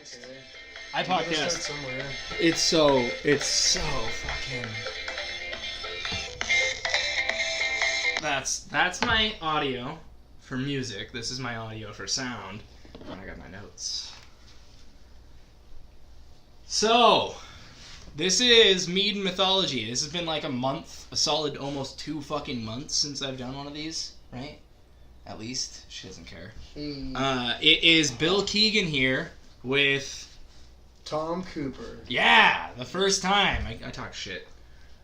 podcast. Okay. I You gotta podcast. start somewhere. It's so fucking. That's my audio for music. This is my audio for sound. And I got my notes. So, this is Mead and Mythology. This has been like a month, a solid almost 2 fucking months since I've done one of these, right? At least. She doesn't care. It is Bill Keegan here with... Tom Cooper. Yeah, the first time. I talked shit.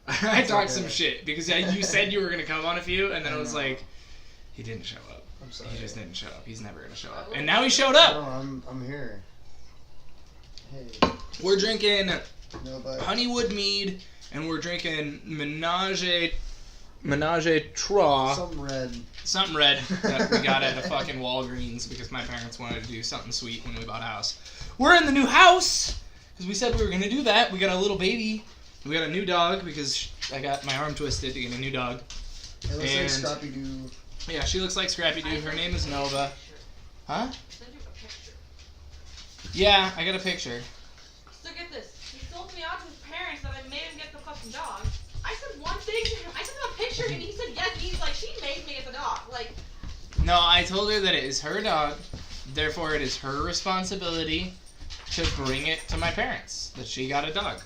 I talked some shit because you said you were going to come on a few, and then I was like, he didn't show up. I'm sorry. He just didn't show up. He's never going to show up. And now he showed up. No, I'm here. Hey. We're drinking Nobody. Honeywood Mead, and we're drinking Menage a Trois. Something red that we got at a fucking Walgreens because my parents wanted to do something sweet when we bought a house. We're in the new house because we said we were going to do that. We got a little baby. We got a new dog because I got my arm twisted to get a new dog. It looks like Scrappy Doo. Yeah, she looks like Scrappy Doo. Her name is Nova. Huh? Yeah, I got a picture. So get this. He sold me out to his parents that I made him get the fucking dog. I said one thing to him. I sent him a picture and he said yes. And he's like, she made me get the dog. Like. No, I told her that it is her dog. Therefore, it is her responsibility to bring it to my parents. That she got a dog.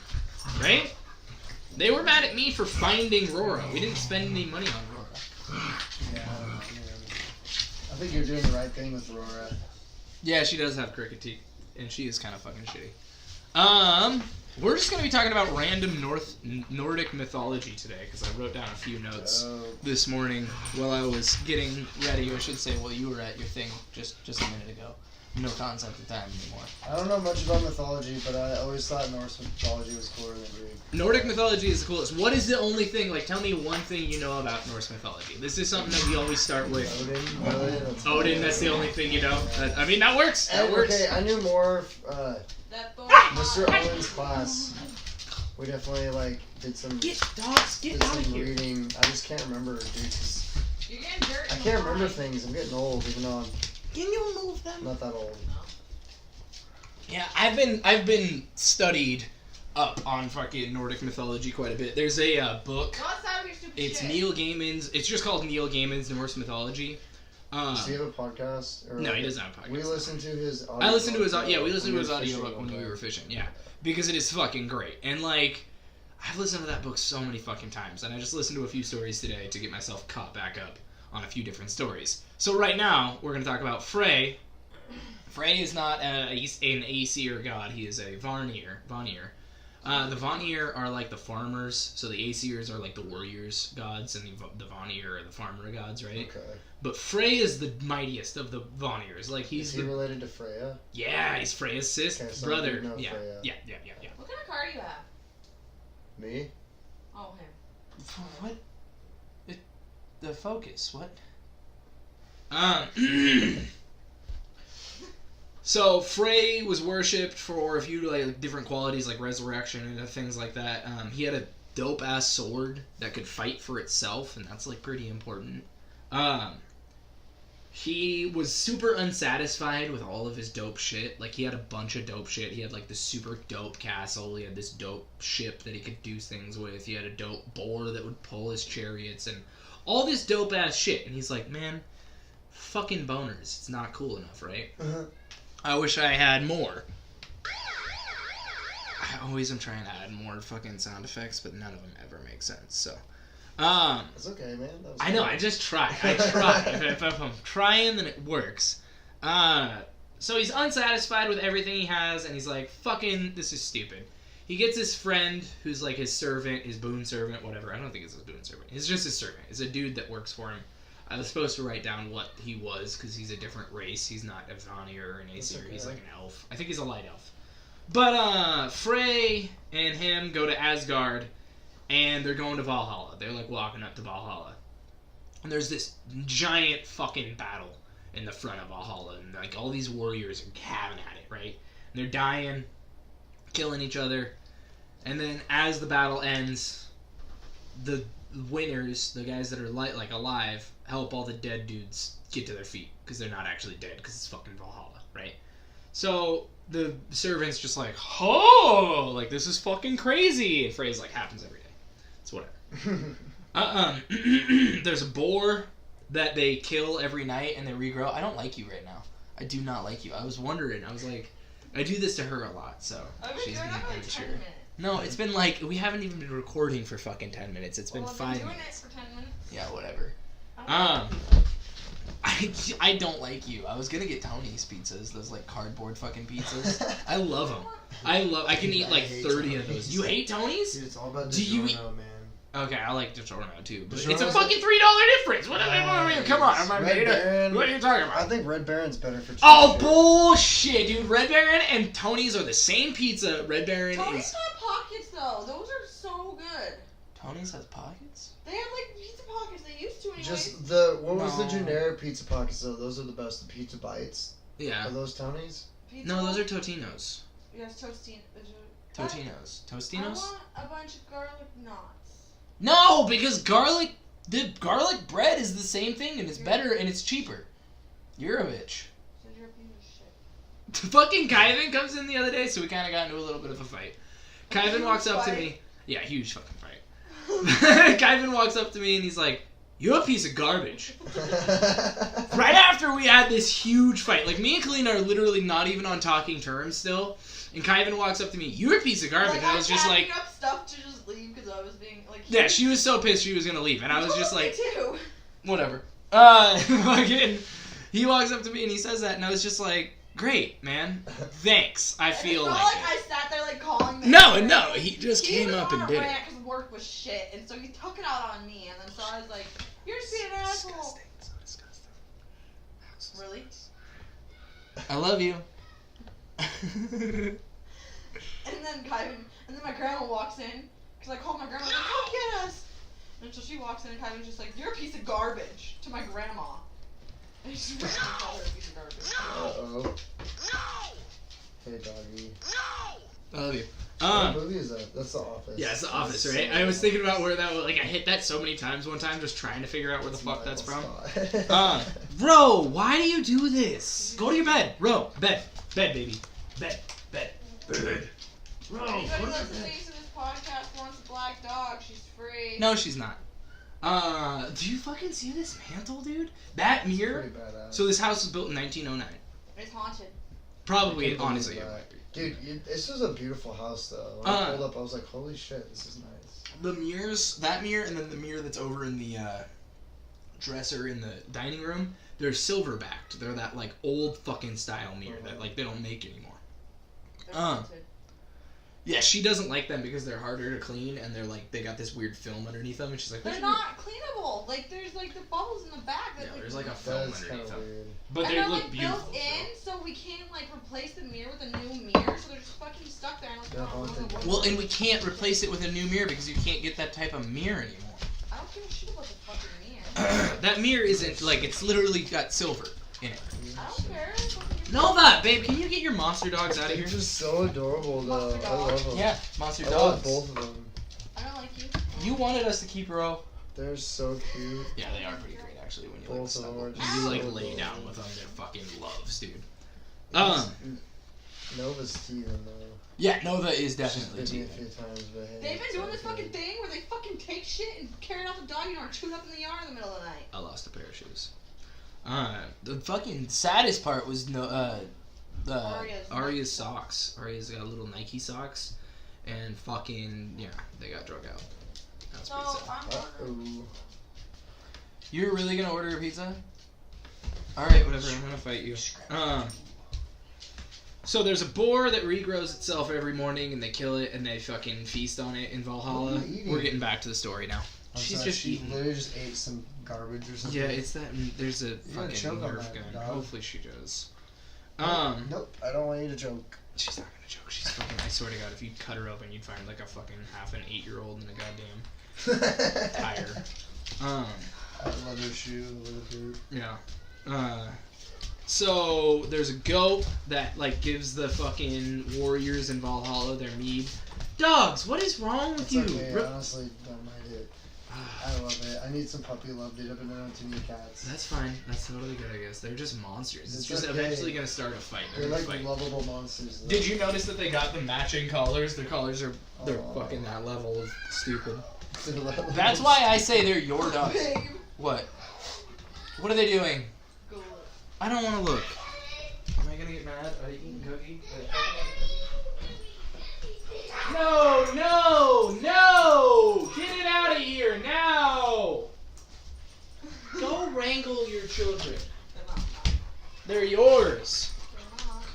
Right? They were mad at me for finding Rora. We didn't spend any money on Rora. Yeah, man. I think you're doing the right thing with Aurora. Yeah, she does have cricket teeth. And she is kind of fucking shitty. We're just going to be talking about random Nordic mythology today, because I wrote down a few notes this morning while I was getting ready, or I should say, while you were at your thing just a minute ago. No concept of time anymore. I don't know much about mythology, but I always thought Norse mythology was cooler than Greek. Nordic mythology is the coolest. What is the only thing, like, tell me one thing you know about Norse mythology. This is something that we always start with. Odin, that's the only thing you know. I mean, that works. That works. Okay, I knew more Mr. Owen's class. We definitely, like, did some... Get out of here. Reading. I just can't remember, dude. You're getting dirt. I can't remember things. I'm getting old, even though Can you move them? I'm not that old. Yeah, I've been studied up on fucking Nordic mythology quite a bit. There's a book. It's Neil Gaiman's. It's just called Neil Gaiman's Norse Mythology. Does he have a podcast? Or no, he doesn't have a podcast. We listened to his audio. I listened to his audio. Yeah, we listened to his audio book when we were fishing. Yeah, because it is fucking great. And like, I've listened to that book so many fucking times, and I just listened to a few stories today to get myself caught back up on a few different stories. So right now we're gonna talk about Frey. Frey is not an Aesir god. He is a Vanir. The Vanir are like the farmers, so the Aesirs are like the warriors gods, and the Vanir are the farmer gods, right? Okay. But Frey is the mightiest of the Vanirs. Like Is he related to Freya? Yeah, he's Freya's sis brother. Yeah. Yeah. What kind of car do you have? Me? Oh, him. What? The focus. What? So Frey was worshipped for a few like different qualities like resurrection and things like that. He had a dope ass sword that could fight for itself, and that's like pretty important. He was super unsatisfied with all of his dope shit. Like he had a bunch of dope shit. He had like this super dope castle. He had this dope ship that he could do things with. He had a dope boar that would pull his chariots and all this dope ass shit. And he's like, man, fucking boners. It's not cool enough, right? Uh-huh. I wish I had more. I always am trying to add more fucking sound effects, but none of them ever make sense. So, That's okay, man. I know. I just try. if I'm trying, then it works. So he's unsatisfied with everything he has, and he's like, "Fucking, this is stupid." He gets his friend, who's like his servant, his boon servant, whatever. I don't think it's his boon servant. It's just his servant. It's a dude that works for him. I was supposed to write down what he was, because he's a different race. He's not a Vanir or an Aesir. Okay. He's like an elf. I think he's a light elf. But, Frey and him go to Asgard, and they're going to Valhalla. They're, like, walking up to Valhalla. And there's this giant fucking battle in the front of Valhalla, and, like, all these warriors are having at it, right? And they're dying, killing each other, and then as the battle ends, the winners, the guys that are alive, help all the dead dudes get to their feet, because they're not actually dead, because it's fucking Valhalla, right? So the servant's just like, oh, like this is fucking crazy. And Frey's like, happens every day. It's whatever. There's a boar that they kill every night and they regrow. I don't like you right now. I do not like you. I was wondering. I was like, I do this to her a lot, so she's being immature. No, it's been like, we haven't even been recording for fucking 10 minutes. It's been 5 minutes. It for 10 minutes. Yeah, whatever. I don't like you. I was gonna get Tony's pizzas, those like cardboard fucking pizzas. I love them. I can eat like 30 of those. You hate Tony's? Dude, it's all about DiGiorno, man. Okay, I like DiGiorno too, but DiGiorno's it's a fucking $3 difference. What come on, am I made it? What are you talking about? I think Red Baron's better for. Oh bullshit, dude! Red Baron and Tony's are the same pizza. Red Baron Tony's have pockets though. Those are so good. Tony's has pockets. They have like pizza pockets. They used to anyway. Just what was the generic pizza pockets though? Those are the best. The pizza bites. Yeah. Are those Tony's? Pizza No, those are Totino's. Yes, Tostinos. Totinos. Tostinos? I want a bunch of garlic knots. No, because the garlic bread is the same thing and it's better and it's cheaper. You're a bitch. So you're a piece of shit. Fucking Kyvan comes in the other day, so we kind of got into a little bit of a fight. Kyvan walks up to me. Yeah, huge fucking fight. Kyvan walks up to me and he's like, "You're a piece of garbage." Right after we had this huge fight. Like, me and Kalina are literally not even on talking terms still. And Kyvan walks up to me, "You're a piece of garbage." Like, and I was just like... up stuff to just leave because I was being like... Yeah, she was so pissed she was going to leave. And I was just like... Too. Whatever. Fucking... He walks up to me and he says that, and I was just like, "Great, man. Thanks. I feel it's like not it." I sat there like calling them. No, he just came up and did it. Because work was shit, and so he took it out on me, and then so I was like, "You're just being an asshole." So disgusting. Really? I love you. And then my grandma walks in, because I called my grandma, like, "Come get us!" And so she walks in, and Kyvan's just like, "You're a piece of garbage," to my grandma. And she just called her a piece of garbage. Uh-oh. Hey, doggy. I love you. What movie is that? That's The Office. Yeah, it's The Office, right? I was thinking about where that was. Like, I hit that so many times one time, just trying to figure out where the fuck that's from. Ro, why do you do this? Go to your bed. Ro, bed, baby. Bed. Ro, Anybody listening to this podcast wants a black dog, she's free. No, she's not. Do you fucking see this mantle, dude? That mirror? Pretty badass. So this house was built in 1909. It's haunted. Probably, honestly. Dude, this was a beautiful house, though. When I pulled up, I was like, holy shit, this is nice. The mirrors, that mirror, and then the mirror that's over in the dresser in the dining room, they're silver-backed. They're that, like, old fucking style mirror that, like, they don't make anymore. They're haunted. Yeah, she doesn't like them because they're harder to clean, and they're, like, they got this weird film underneath them, and she's like... They're not cleanable. Like, there's, like, the bubbles in the back. That, Yeah, there's, like, a film That's underneath them. weird. But they and look like, beautiful. built in, so we can't, like, replace the mirror with a new mirror, so they're just fucking stuck there. They're haunted. Well, and we can't replace it with a new mirror because you can't get that type of mirror anymore. I don't give a shit about the fucking mirror. That mirror isn't, like, it's literally got silver in it. I don't care. Nova, babe, can you get your monster dogs out of They're here? just so adorable, though. Monster I love dogs. them. Yeah, monster I love dogs. both of them. I don't like you. You wanted us to keep Ro. They're so cute. Yeah, they are pretty great, actually, when you like Both of them snuggle. are just You like so lay adorable. down with them, they're fucking loves, dude. Nova's teething, though. Yeah, Nova is definitely She's bit me a teething. few times, but hey, They've been it's doing this okay. fucking thing where they fucking take shit and carry it out the dog, you know, or chew it up in the yard in the middle of the night. I lost a pair of shoes. The fucking saddest part was Arya's socks. Arya's got little Nike socks, and fucking, yeah, they got drug out. That's pretty sad. I'm ordering. Uh-oh. You're really gonna order a pizza? Alright, whatever, I'm gonna fight you. So there's a boar that regrows itself every morning, and they kill it, and they fucking feast on it in Valhalla. What are you eating? We're getting back to the story now. She's just she eating. literally just ate some garbage or something. Yeah, it's that. There's a gotta choke fucking on Nerf that, gun. dog. Hopefully she does. Nope, I don't want you to choke. She's not gonna choke. She's fucking. I swear to God, if you cut her open, you'd find like a fucking half an 8-year-old in a goddamn tire. I love her shoe, little dude. Yeah. So there's a goat that like gives the fucking warriors in Valhalla their mead. Dogs, what is wrong with It's you? okay, I honestly don't mind it. I love it. I need some puppy love, dude. I've been around too many cats. That's fine. That's totally good, I guess. They're just monsters. It's just okay. eventually gonna start a fight. They're like lovable monsters. Though. Did you notice that they got the matching collars? Their collars are fucking that level of stupid. That's why I say they're your dogs. What? What are they doing? Go look. I don't want to look. Am I gonna get mad? Are they eating cookie? No! Get it out of here now! Go wrangle your children. They're yours.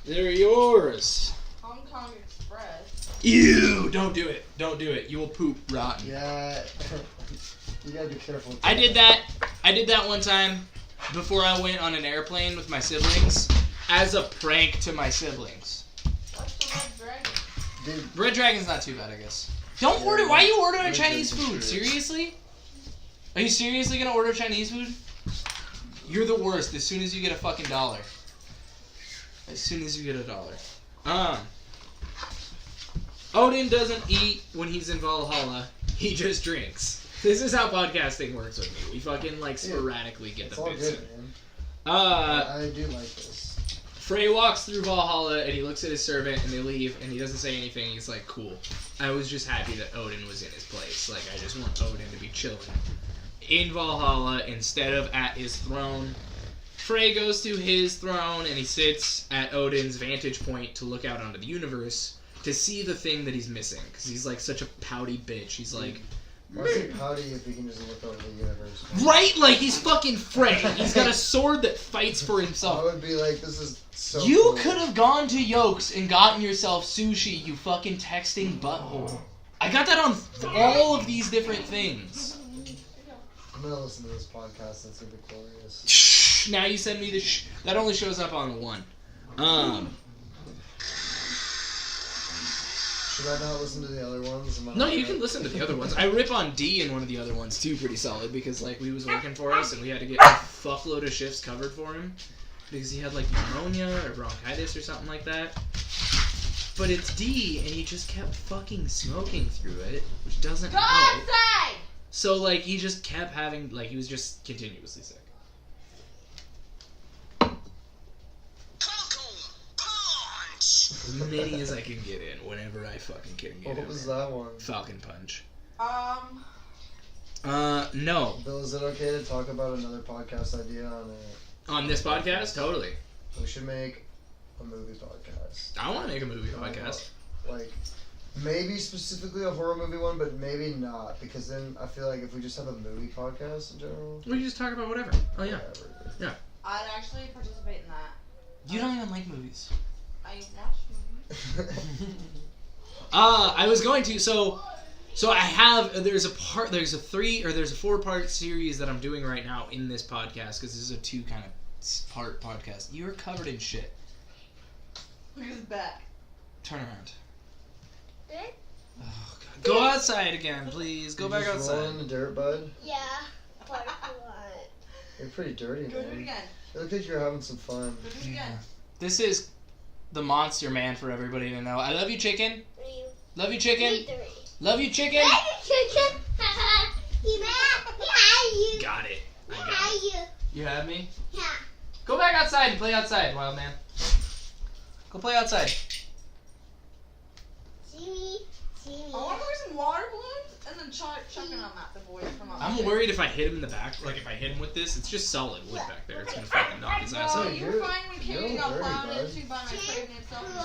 They're yours. Hong Kong Express. Ew! Don't do it. Don't do it. You will poop rotten. Yeah. You gotta be careful. I did that one time before I went on an airplane with my siblings as a prank to my siblings. What's the Red Dragon? Dude, Red Dragon's not too bad, I guess. Don't order. Why are you ordering Chinese food? Seriously? Are you seriously gonna order Chinese food? You're the worst. As soon as you get a fucking dollar. As soon as you get a dollar. Odin doesn't eat when he's in Valhalla. He just drinks. This is how podcasting works with me. We fucking like sporadically get the bits in. Man. I do like this. Frey walks through Valhalla and he looks at his servant and they leave and he doesn't say anything. He's like, cool. I was just happy that Odin was in his place. Like, I just want Odin to be chilling in Valhalla instead of at his throne. Frey goes to his throne and he sits at Odin's vantage point to look out onto the universe to see the thing that he's missing. Because he's like such a pouty bitch. He's like... Why is he pouty if he can just look over the universe? Right? Like, he's fucking Frey. He's got a sword that fights for himself. I would be like, this is so You cool. could have gone to Yokes and gotten yourself sushi, you fucking texting butthole. I got that on all of these different things. I'm gonna listen to this podcast. That's gonna be glorious. Shh. Now you send me the that only shows up on one. Should I not listen to the other ones? No, you can listen to the other ones. I rip on D in one of the other ones too, pretty solid, because like he was working for us and we had to get a fuckload of shifts covered for him because he had like pneumonia or bronchitis or something like that. But it's D and he just kept fucking smoking through it, which doesn't help. outside! So like he just kept having like he was just continuously sick. As many as I can get in, whenever I fucking can get in. What was that one? Falcon Punch. Bill, No. is it okay to talk about another podcast idea on it? On this podcast? Totally. We should make a movie podcast. I want to make a movie podcast. Like, maybe specifically a horror movie one, but maybe not, because then I feel like if we just have a movie podcast in general... We can just talk about whatever. Oh, yeah. Whatever. Yeah. I'd actually participate in that. You don't even like movies. I watch movies. I was going to, so I have, there's a 4-part series that I'm doing right now in this podcast, because this is a 2-part podcast. You're covered in shit. Look at his back. Turn around. Oh, God. Go outside again, please. Go back outside. Roll in the dirt, bud? Yeah. You're pretty dirty, Go man. do it again. You look like you're having some fun. Go do it again. This is the Monster Man for everybody to know. I love you, chicken. Love you, chicken. Love you, chicken. Got it. I got it. You have me? Yeah. Go back outside and play outside, wild man. Go play outside. See me. I want to wear some water balloons and then chucking them at the boys from upstairs. I'm worried if I hit him in the back, like if I hit him with this, it's just solid wood back there. It's gonna fucking knock his ass No, out. you were fine when Katie You're got dirty, plowed bud. into by my pregnant self in the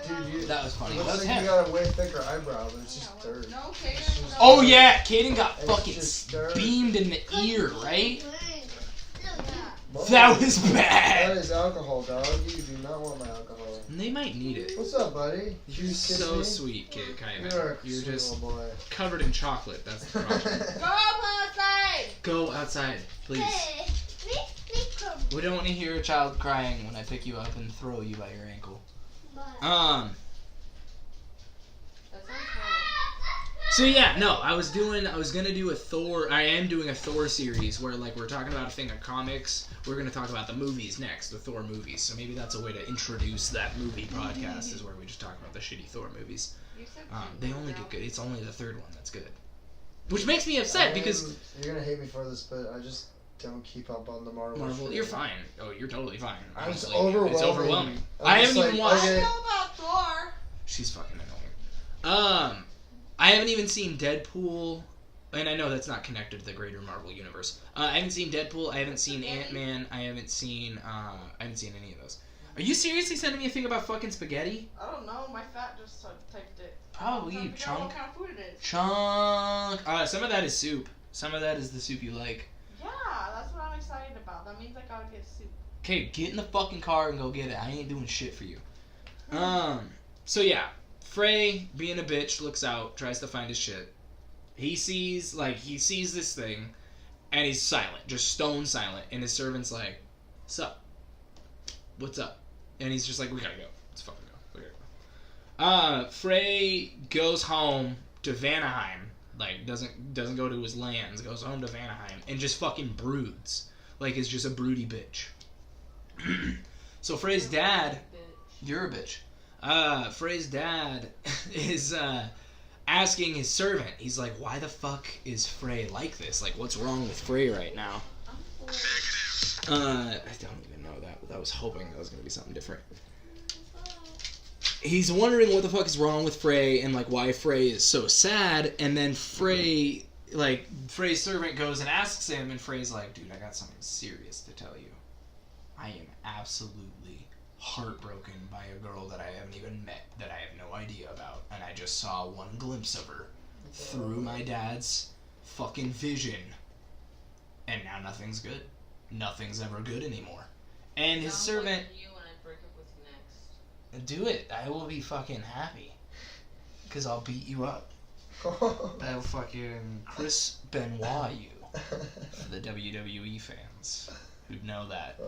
swing. Dude, That was funny. Looks That was like him. you got a way thicker eyebrow, but it's just Yeah, dirt. no, Katie. No. Oh yeah, Kaden got It's fucking just dirt. beamed in the ear, right? Yeah. Whoa. That was That bad. is alcohol, dog. You do not want my alcohol. They might need it. What's up, buddy? You're You kiss so me? sweet, kid, You're Kaiman. a You're sweet just little boy. covered in chocolate. That's the problem. Go outside! Go outside, please. We don't want to hear a child crying when I pick you up and throw you by your ankle. That sounds horrible. So yeah, no, I am doing a Thor series where like we're talking about a thing of comics. We're gonna talk about the movies next, the Thor movies. So maybe that's a way to introduce that movie podcast, is where we just talk about the shitty Thor movies. You said They only get good. It's only the third one that's good. Which makes me upset because... You're gonna hate me for this, but I just don't keep up on the Marvel shit. You're fine. Oh, you're totally fine. It's Honestly. overwhelming. It's overwhelming. I haven't even watched... I know about Thor. She's fucking annoying. I haven't even seen Deadpool, and I know that's not connected to the greater Marvel universe. I haven't seen Deadpool. I haven't seen Ant-Man. I haven't seen any of those. Are you seriously sending me a thing about fucking spaghetti? I don't know. My fat just typed it. Probably you chunk. What kind of food it is. Chunk. Some of that is soup. Some of that is the soup you like. Yeah, that's what I'm excited about. That means I gotta get soup. Okay, get in the fucking car and go get it. I ain't doing shit for you. So yeah, Frey, being a bitch, looks out, tries to find his shit. He sees this thing, and he's silent, just stone silent. And his servant's like, "Sup? What's up?" And he's just like, "We gotta go. Let's fucking go. We gotta go." Frey goes home to Vanaheim. Like, doesn't go to his lands, goes home to Vanaheim, and just fucking broods. Like, is just a broody bitch. So Frey's dad... You're a bitch. Frey's dad is asking his servant. He's like, why the fuck is Frey like this? Like, what's wrong with Frey right now? I don't even know that, but I was hoping that was going to be something different. He's wondering what the fuck is wrong with Frey and, like, why Frey is so sad, and then Frey's servant goes and asks him, and Frey's like, dude, I got something serious to tell you. I am absolutely heartbroken by a girl that I haven't even met, that I have no idea about, and I just saw one glimpse of her through my dad's fucking vision, and now nothing's good. Nothing's ever good anymore. And his servant... Like you when I break up with you next. Do it. I will be fucking happy. Because I'll beat you up. I'll fucking Chris Benoit you. For the WWE fans who know that.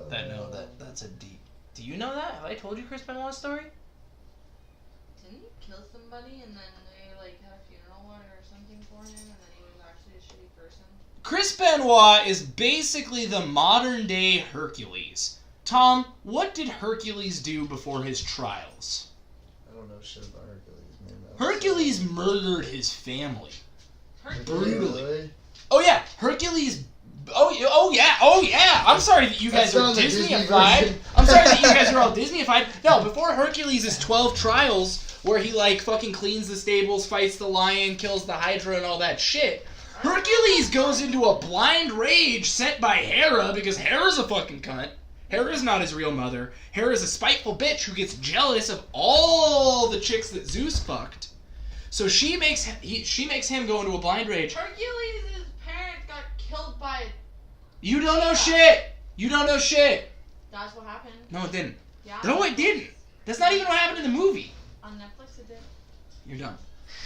That's a deep... Do you know that? Have I told you Chris Benoit's story? Didn't he kill somebody and then they like had a funeral or something for him and then he was actually a shitty person? Chris Benoit is basically the modern day Hercules. Tom, what did Hercules do before his trials? I don't know shit about Hercules, man. Hercules murdered his family. Brutally. Really? Oh yeah, Hercules... Oh yeah! I'm sorry that you guys are Disney-ified. I'm sorry that you guys are all Disney-ified. No, before Hercules' 12 trials, where he, like, fucking cleans the stables, fights the lion, kills the Hydra, and all that shit, Hercules goes into a blind rage sent by Hera, because Hera's a fucking cunt. Hera's not his real mother. Hera's a spiteful bitch who gets jealous of all the chicks that Zeus fucked. So she makes him go into a blind rage. Hercules' parents got killed by... You don't know shit! You don't know shit! That's what happened. No, it didn't. Yeah. No, it didn't! That's not even what happened in the movie. On Netflix it did. You're done.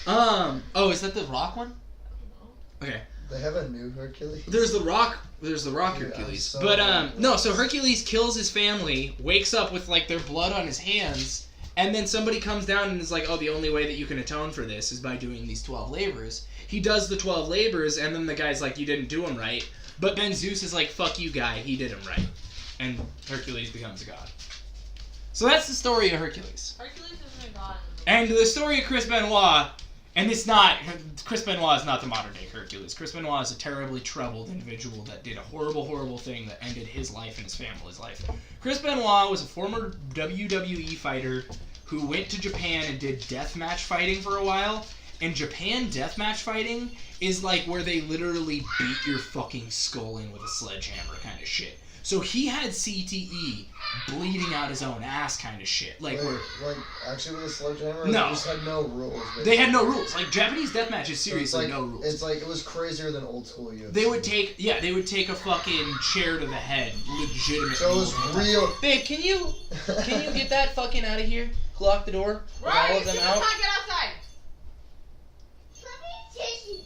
Oh, is that the Rock one? I don't know. Okay. They have a new Hercules? There's the Rock Dude, Hercules. so But, no, so Hercules kills his family, wakes up with, like, their blood on his hands, and then somebody comes down and is like, oh, the only way that you can atone for this is by doing these 12 labors. He does the 12 labors, and then the guy's like, you didn't do them right. But then Zeus is like, fuck you, guy, he did them right. And Hercules becomes a god. So that's the story of Hercules. Hercules isn't a god. And the story of Chris Benoit, and Chris Benoit is not the modern day Hercules. Chris Benoit is a terribly troubled individual that did a horrible, horrible thing that ended his life and his family's life. Chris Benoit was a former WWE fighter who went to Japan and did deathmatch fighting for a while. And Japan deathmatch fighting is like where they literally beat your fucking skull in with a sledgehammer kind of shit. So he had CTE, bleeding out his own ass kind of shit. Like Actually with a sledgehammer? No. They just had no rules. Basically. They had no rules. Like, Japanese deathmatch is seriously no rules. It's like, it was crazier than old school UFC. They would take a fucking chair to the head, legitimately. So it was real. Babe, can you get that fucking out of here? Lock the door. Right, All of them you out. can't get outside.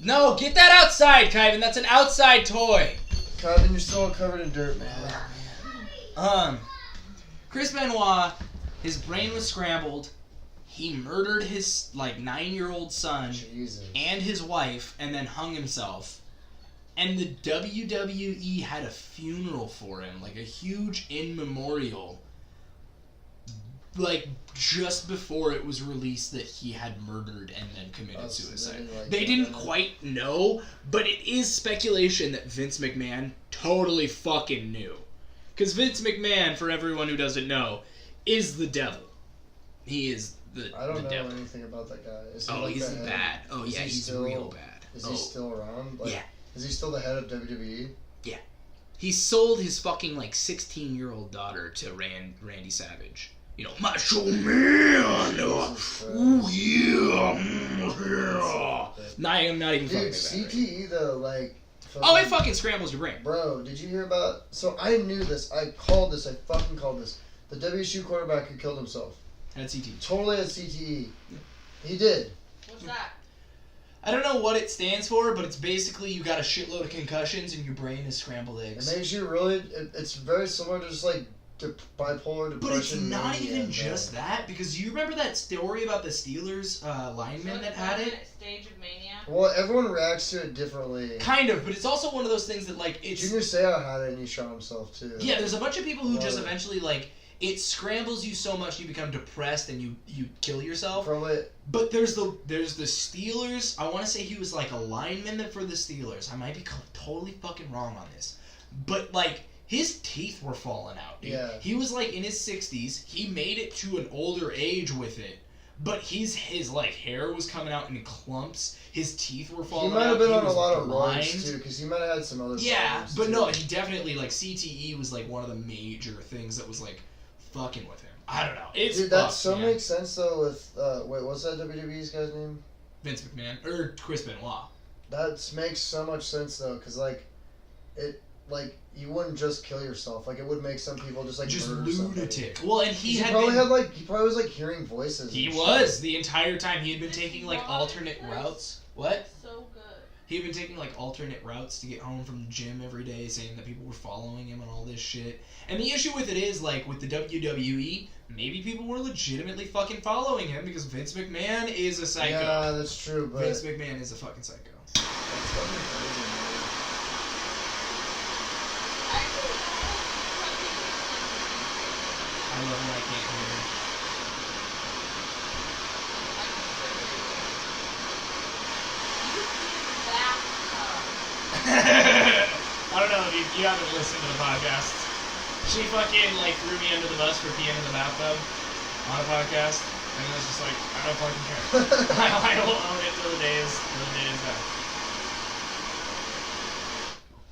No, get that outside, Kyvan. That's an outside toy. Kyvan, you're still covered in dirt, man. Chris Benoit, his brain was scrambled. He murdered his, 9-year-old son Jesus. and his wife and then hung himself. And the WWE had a funeral for him, like a huge in memorial, like just before it was released that he had murdered and then committed suicide. They didn't quite know, but it is speculation that Vince McMahon totally fucking knew. Because Vince McMahon, for everyone who doesn't know, is the devil. He is the devil. I don't know anything about that guy. Is he he's bad. Oh, yeah, he's real bad. Is he still around? Yeah. Is he still the head of WWE? Yeah. He sold his fucking, 16-year-old daughter to Randy Savage. You know, Macho Man! Oh, yeah! I'm not even fucking Dude, CTE, though, it fucking scrambles your brain. Bro, did you hear about... So, I knew this. I fucking called this. The WSU quarterback who killed himself. Had CTE. Totally had CTE. He did. What's that? I don't know what it stands for, but it's basically you got a shitload of concussions and your brain is scrambled eggs. It makes you really... It's very similar to just, bipolar depression. But it's not even just that, because you remember that story about the Steelers lineman that had it? Stage of mania? Well, everyone reacts to it differently. Kind of, but it's also one of those things that, it's... Junior Seau had it and he shot himself, too. Yeah, there's a bunch of people who just eventually, it scrambles you so much you become depressed and you kill yourself. Probably. But there's the Steelers. I want to say he was a lineman for the Steelers. I might be totally fucking wrong on this. But his teeth were falling out, dude. Yeah. He was in his 60s. He made it to an older age with it. But his hair was coming out in clumps. His teeth were falling out. He might have been on a was lot blind. of roids, too, because he might have had some other problems, but no, he definitely, CTE was, one of the major things that was, fucking with him. I don't know. It's Dude, that fucked, makes sense, though, with, what's that WWE's guy's name? Vince McMahon. Or Chris Benoit. That makes so much sense, though, because, you wouldn't just kill yourself. It would make some people just lunatic. Well, and he probably was hearing voices. He was the entire time. He had been taking alternate routes. What? So good. He had been taking alternate routes to get home from the gym every day, saying that people were following him and all this shit. And the issue with it is with the WWE, maybe people were legitimately fucking following him because Vince McMahon is a psycho. Yeah, that's true. But Vince McMahon is a fucking psycho. I love when I can't hear. I don't know if you haven't listened to the podcast. She fucking threw me under the bus for peeing in the bathtub on a podcast, and I was just I don't fucking care. I will own it till the day is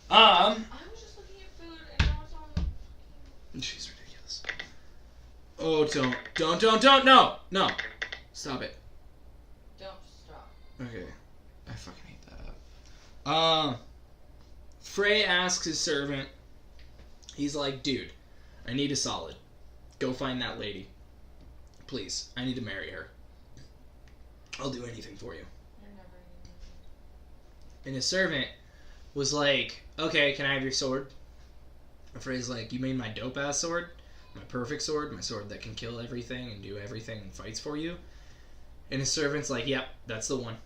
done. I was just looking at food and now it's on. She's ridiculous. Oh, don't, no. Stop it. Don't stop. Okay. I fucking hate that. Frey asks his servant, he's like, dude, I need a solid. Go find that lady. Please, I need to marry her. I'll do anything for you. And his servant was like, okay, can I have your sword? And Frey's like, you mean my dope-ass sword? My perfect sword? My sword that can kill everything and do everything and fights for you? And his servant's like, yep, that's the one.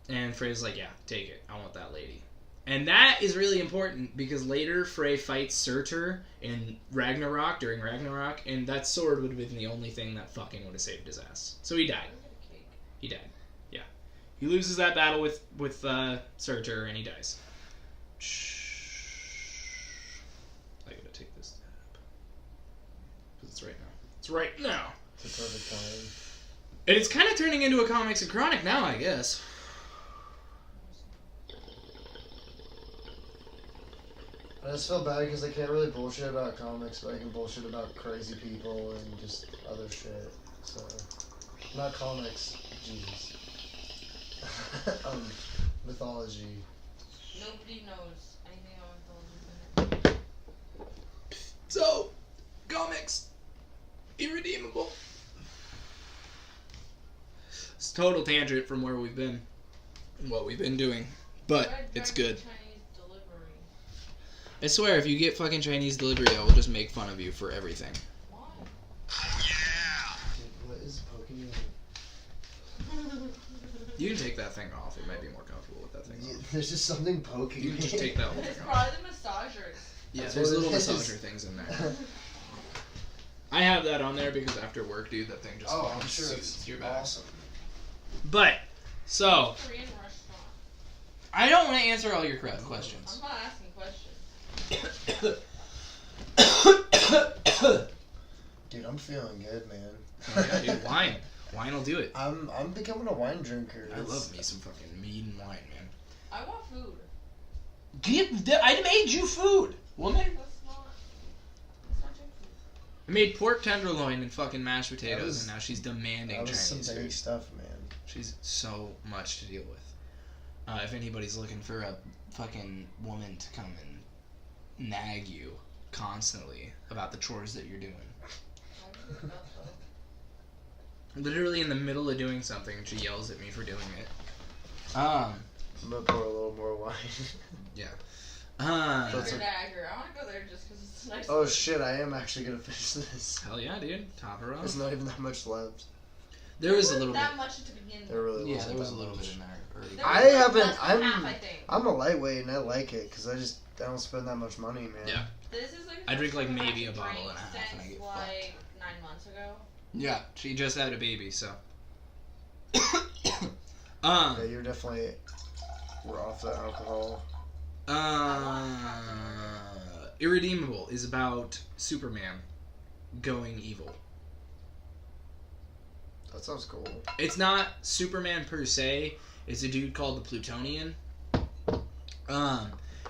And Frey's like, yeah, take it. I want that lady. And that is really important because later Frey fights Surtur in Ragnarok, during Ragnarok, and that sword would have been the only thing that fucking would have saved his ass. So he died. He died. Yeah. He loses that battle with Surtur and he dies. I gotta take this tab. Because it's right now. It's right now! It's a perfect time. And it's kind of turning into a Comics and Chronic now, I guess. I just feel bad because I can't really bullshit about comics, but I can bullshit about crazy people and just other shit. So, not comics, Jesus. Mythology. Nobody knows anything about mythology. So, comics. Irredeemable. It's a total tangent from where we've been and what we've been doing. But it's good. I swear, if you get fucking Chinese delivery, I will just make fun of you for everything. Why? Yeah! Dude, what is poking you? You can take that thing off. It might be more comfortable with that thing off. There's just something poking You can just take that whole It's thing off. probably the massagers. Yeah, That's there's what little it is. massager things in there. I have that on there because after work, dude, that thing just Oh, fucking I'm sure soothes it's your back. awesome. But, so, Korean restaurant. I don't want to answer all your I'm questions. not asking questions. Dude, I'm feeling good, man. Oh, yeah, dude, wine. Wine will do it. I'm becoming a wine drinker. I love me some fucking mead and wine, man. I want food. I made you food, woman. That's not junk food. I made pork tenderloin and fucking mashed potatoes, was- and now she's demanding That was some Chinese big food. stuff, man. She's so much to deal with. If anybody's looking for a fucking woman to come and nag you constantly about the chores that you're doing. Literally in the middle of doing something, and she yells at me for doing it. I'm gonna pour a little more wine. That's Your a, dagger. I want to go there just because it's nice. Oh shit, I am actually gonna finish this. hell yeah, dude. Top her off. There's not even that much left. There was a little bit. that much to begin There with. really Yeah, wasn't there was a that little much. bit in there already. There I was haven't- less than half, I'm- I think. I'm a lightweight and I like it because I don't spend that much money, man. Yeah. This is like. I drink, like, the first maybe time a I've bottle and a drank half and I since, get like 9 months ago. Yeah, she just had a baby, so. Yeah, you're definitely we're off the alcohol. Irredeemable is about Superman going evil. That sounds cool. It's not Superman per se. It's a dude called the Plutonian.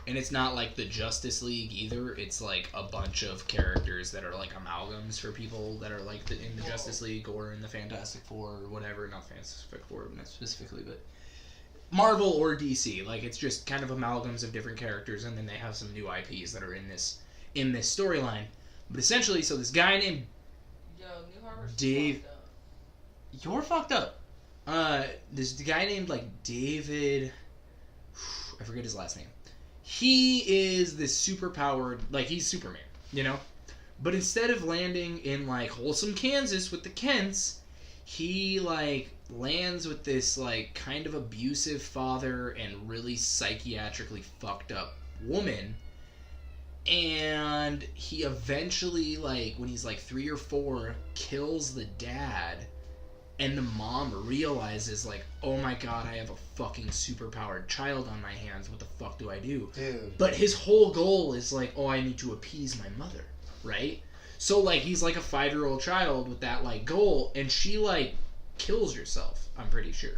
And it's not like the Justice League either. It's like a bunch of characters that are like amalgams for people that are like in the Justice League or in the Fantastic Four or whatever. Not Fantastic Four, not specifically, but Marvel or DC. Like it's just kind of amalgams of different characters, and then they have some new IPs that are in this storyline. But essentially, so this guy named Yo, New Harbor's Dave- fucked up. You're fucked up. This guy named like David. I forget his last name. He is this superpowered, like he's Superman, you know? But instead of landing in like wholesome Kansas with the Kents, he like lands with this like kind of abusive father and really psychiatrically fucked up woman. And he eventually, like, when he's like 3 or 4, kills the dad. And the mom realizes, like, oh my god, I have a fucking superpowered child on my hands. What the fuck do I do? Dude. But his whole goal is, like, oh, I need to appease my mother, right? So, like, he's like a 5-year-old child with that, like, goal. And she, like, kills herself, I'm pretty sure.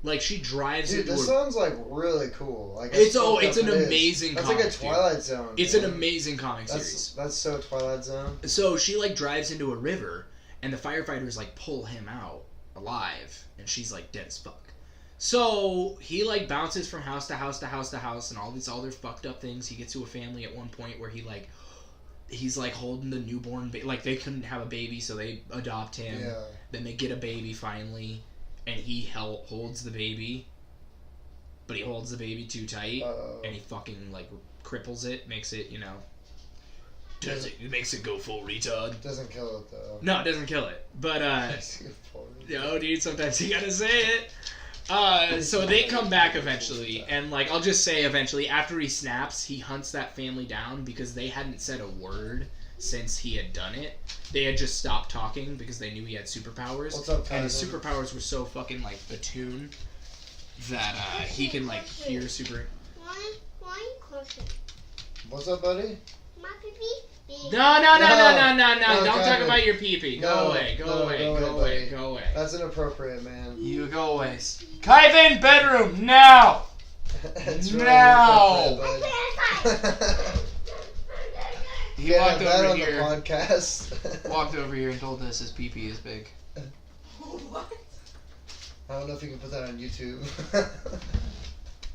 Like, she drives Dude, into this a... sounds like really cool. Like It's fucked an up it is. amazing That's comic, like a dude. Twilight Zone. It's man. an amazing comic series. That's so Twilight Zone. So she like drives into a river, and the firefighters like pull him out alive, and she's like dead as fuck. So he like bounces from house to house to house to house, and all their fucked up things. He gets to a family at one point where he's like holding the newborn baby. Like they couldn't have a baby, so they adopt him. Yeah. Then they get a baby finally, and he holds the baby, but he holds the baby too tight, and he fucking like cripples it, makes it, you know. It makes it go full retard. Doesn't kill it though. No, it doesn't kill it. But, yo, dude, sometimes you gotta say it. So they come back eventually, and, like, I'll just say eventually, after he snaps, he hunts that family down because they hadn't said a word since he had done it. They had just stopped talking because they knew he had superpowers. What's up, and his cousin? superpowers were so fucking, like, attuned that, he can, like, hear super... One question. What's up, buddy? My pee-pee big. No, No, don't talk Kevin. about your pee-pee. Go No, away, no, go away, go go away, away, buddy. go away. That's inappropriate, man. You go away. Kyvan, bedroom, now! It's No! inappropriate, bud. He Can't walked have that over on here, the podcast. walked over here and told us his pee-pee is big. What? I don't know if you can put that on YouTube.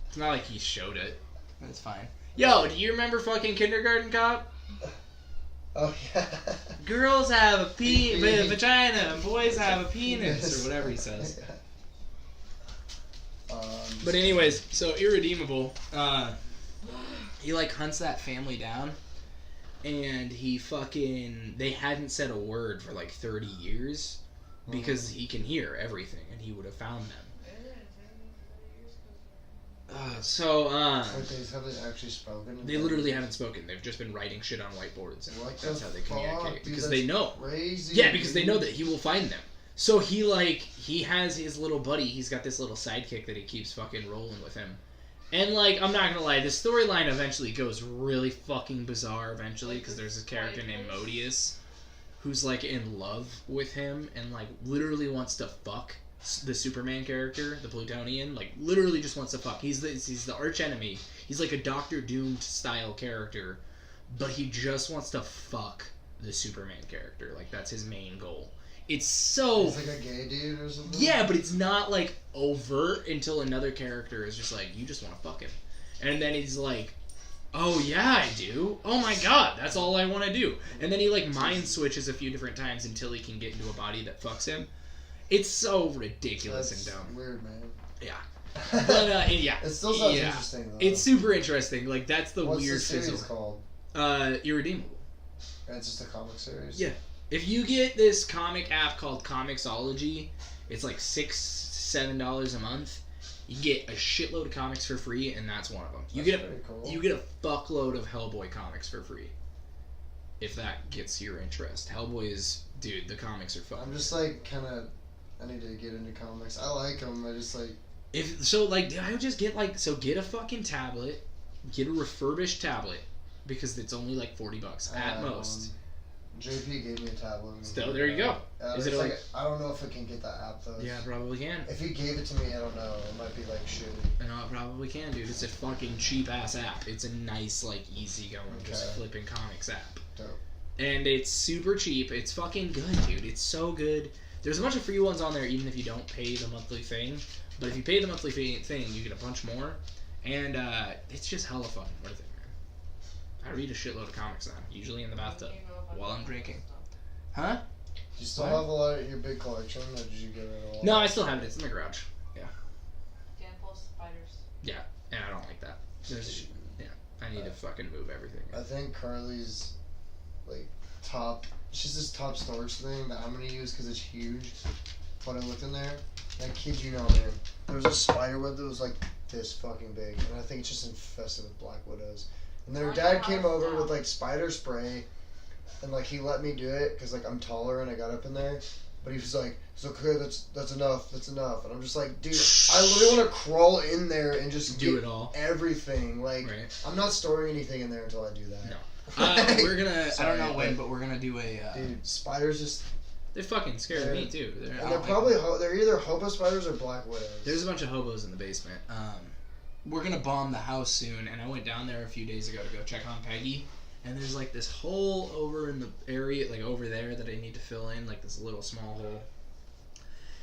It's not like he showed it. That's fine. Yo, do you remember fucking Kindergarten Cop? Oh yeah. Girls have a Pee-pee. vagina and boys have a penis, or whatever he says. But anyways, so Irredeemable, he like hunts that family down, and they hadn't said a word for like 30 years, because he can hear everything, and he would have found them. Have they actually spoken? They literally haven't spoken. They've just been writing shit on whiteboards, and What that's the how they communicate. fuck, dude, Because they know. Crazy. Yeah, because they know that he will find them. So he has his little buddy. He's got this little sidekick that he keeps fucking rolling with him. And, like, I'm not gonna lie, the storyline eventually goes really fucking bizarre eventually, because there's this character named Modius who's, like, in love with him and, like, literally wants to fuck the Superman character, the Plutonian. Like, literally just wants to fuck. He's the arch enemy. He's, like, a Doctor Doom-style character, but he just wants to fuck the Superman character. Like, that's his main goal. It's so... He's like a gay dude or something? Yeah, but it's not, like, overt until another character is just like, you just want to fuck him. And then he's like, oh, yeah, I do. Oh, my God, that's all I want to do. And then he, like, mind switches a few different times until he can get into a body that fucks him. It's so ridiculous and dumb. Weird, man. Yeah. But, yeah. It still sounds interesting, though. It's super interesting. Like, that's the What's weird the series fizzle. called? Irredeemable. And it's just a comic series? Yeah. If you get this comic app called Comixology, it's like $6-7 a month. You get a shitload of comics for free, and that's one of them. You get a fuckload of Hellboy comics for free. If that gets your interest. Hellboy is, dude, the comics are fun. I'm just like kind of, I need to get into comics. I like them. I just like. I would just get get a fucking tablet, get a refurbished tablet, because it's only like $40 at most. JP gave me a tablet. So there you go. Is it like I don't know if it can get that app though. Yeah, probably can. If he gave it to me, I don't know. It might be like shitty. No, it probably can, dude. It's a fucking cheap ass app. It's a nice, like, easy going, just flipping comics app. Dope. And it's super cheap. It's fucking good, dude. It's so good. There's a bunch of free ones on there, even if you don't pay the monthly thing. But if you pay the monthly thing, you get a bunch more. And it's just hella fucking worth it, man. I read a shitload of comics now, usually in the bathtub while I'm drinking. Huh? Do you still have a lot of your big collection, or did you get rid of all? No, I still have it. It's in the garage. Yeah. Dan full of spiders. Yeah, and I don't like that. I need to fucking move everything. I think Carly's like she's this top storage thing that I'm gonna use because it's huge. But I looked in there, and I kid you not, man, there was a spider web that was like this fucking big, and I think it's just infested with black widows. And then her dad came over with like spider spray, and like he let me do it because like I'm taller and I got up in there. But he was like, "It's okay, that's enough, and I'm just like, dude, I literally want to crawl in there and just do it all, everything. Like, I'm not storing anything in there until I do that. No, we're gonna. I don't know when, but we're gonna do a. Dude, spiders just. They're fucking scared me too. They're probably they're either hobo spiders or black widows. There's a bunch of hobos in the basement. We're gonna bomb the house soon, and I went down there a few days ago to go check on Peggy. And there's like this hole over in the area, like over there, that I need to fill in, like this little small hole.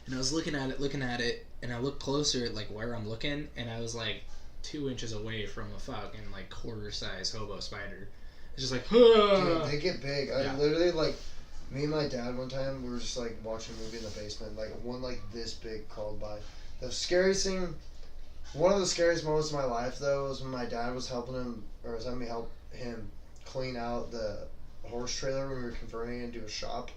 And I was looking at it, and I looked closer at like where I'm looking, and I was like 2 inches away from a fucking like quarter-size hobo spider. It's just like, dude, they get big. I literally like, me and my dad one time we were just like watching a movie in the basement, like one like this big crawled by. The scariest thing, one of the scariest moments of my life though, was when my dad was helping him, or was having me help him clean out the horse trailer when we were converting it into a shop,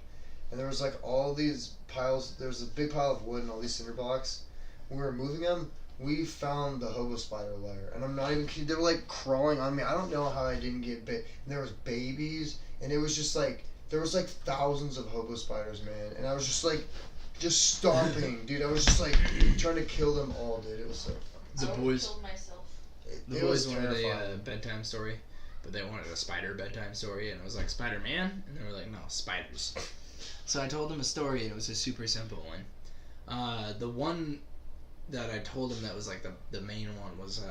and there was like all these piles. There was a big pile of wood and all these cinder blocks. When we were moving them, we found the hobo spider lair, and I'm not even kidding. They were like crawling on me. I don't know how I didn't get bit. And there was babies, and it was just like there was like thousands of hobo spiders, man. And I was just like, just stomping, dude. I was just like trying to kill them all, dude. It was so fun. The boys. Killed myself. The boys wanted a bedtime story. But they wanted a spider bedtime story, and it was like, Spider-Man? And they were like, no, spiders. So I told them a story, and it was a super simple one. The one that I told them that was like the main one was,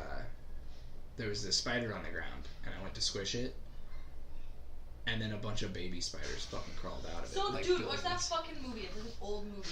there was this spider on the ground, and I went to squish it, and then a bunch of baby spiders fucking crawled out of it. So, like dude, what's that fucking movie? It's like an old movie.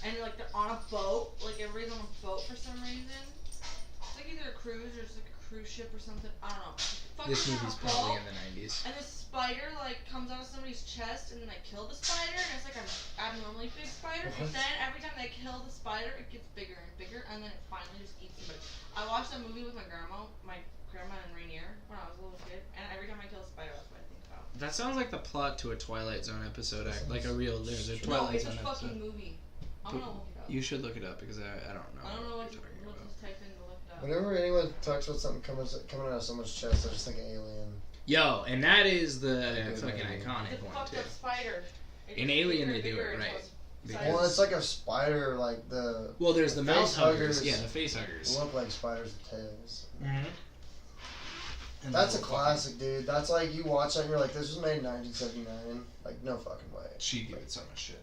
And, like, they're on a boat. Like, everybody's on a boat for some reason. It's like either a cruise or it's like a cruise ship or something. I don't know. This movie's probably in the 90s. And this spider, like, comes out of somebody's chest and, like, kill the spider. And it's like an abnormally big spider. But then every time they kill the spider, it gets bigger and bigger. And then it finally just eats somebody. I watched that movie with my grandma and Rainier, when I was a little kid. And every time I kill a spider, that's what I think about. That sounds like the plot to a Twilight Zone episode. Like a real, there's a Twilight Zone episode. No, it's a fucking movie. I'm gonna look it up. You should look it up because I don't know. I don't know what to type in to look it up. up. Whenever anyone talks about something coming out of someone's chest, I just think Alien. Yo, and that is the Good fucking movie. iconic It's a one fucked too. up spider. It In gets Alien, bigger they and do bigger it right. until it's Because- size- Well, it's like a spider, like the. Well, there's the mouth face huggers. huggers. Yeah, the face huggers. Look like spiders with tails. Mm-hmm. That's a classic, dude. That's like you watch that and you're like, this was made in 1979. Like, no fucking way. She gave it so much shit.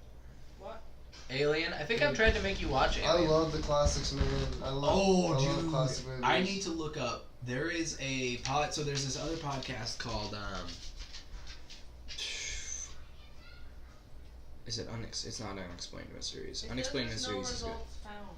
What? Alien. I think I've tried to make you watch I Alien. love the classics, man. I love Dude, classic movies. I need to look up. There is a pod. So there's this other podcast called. Is it it's not Unexplained Mysteries. It Unexplained says there's Mysteries is no good. results found.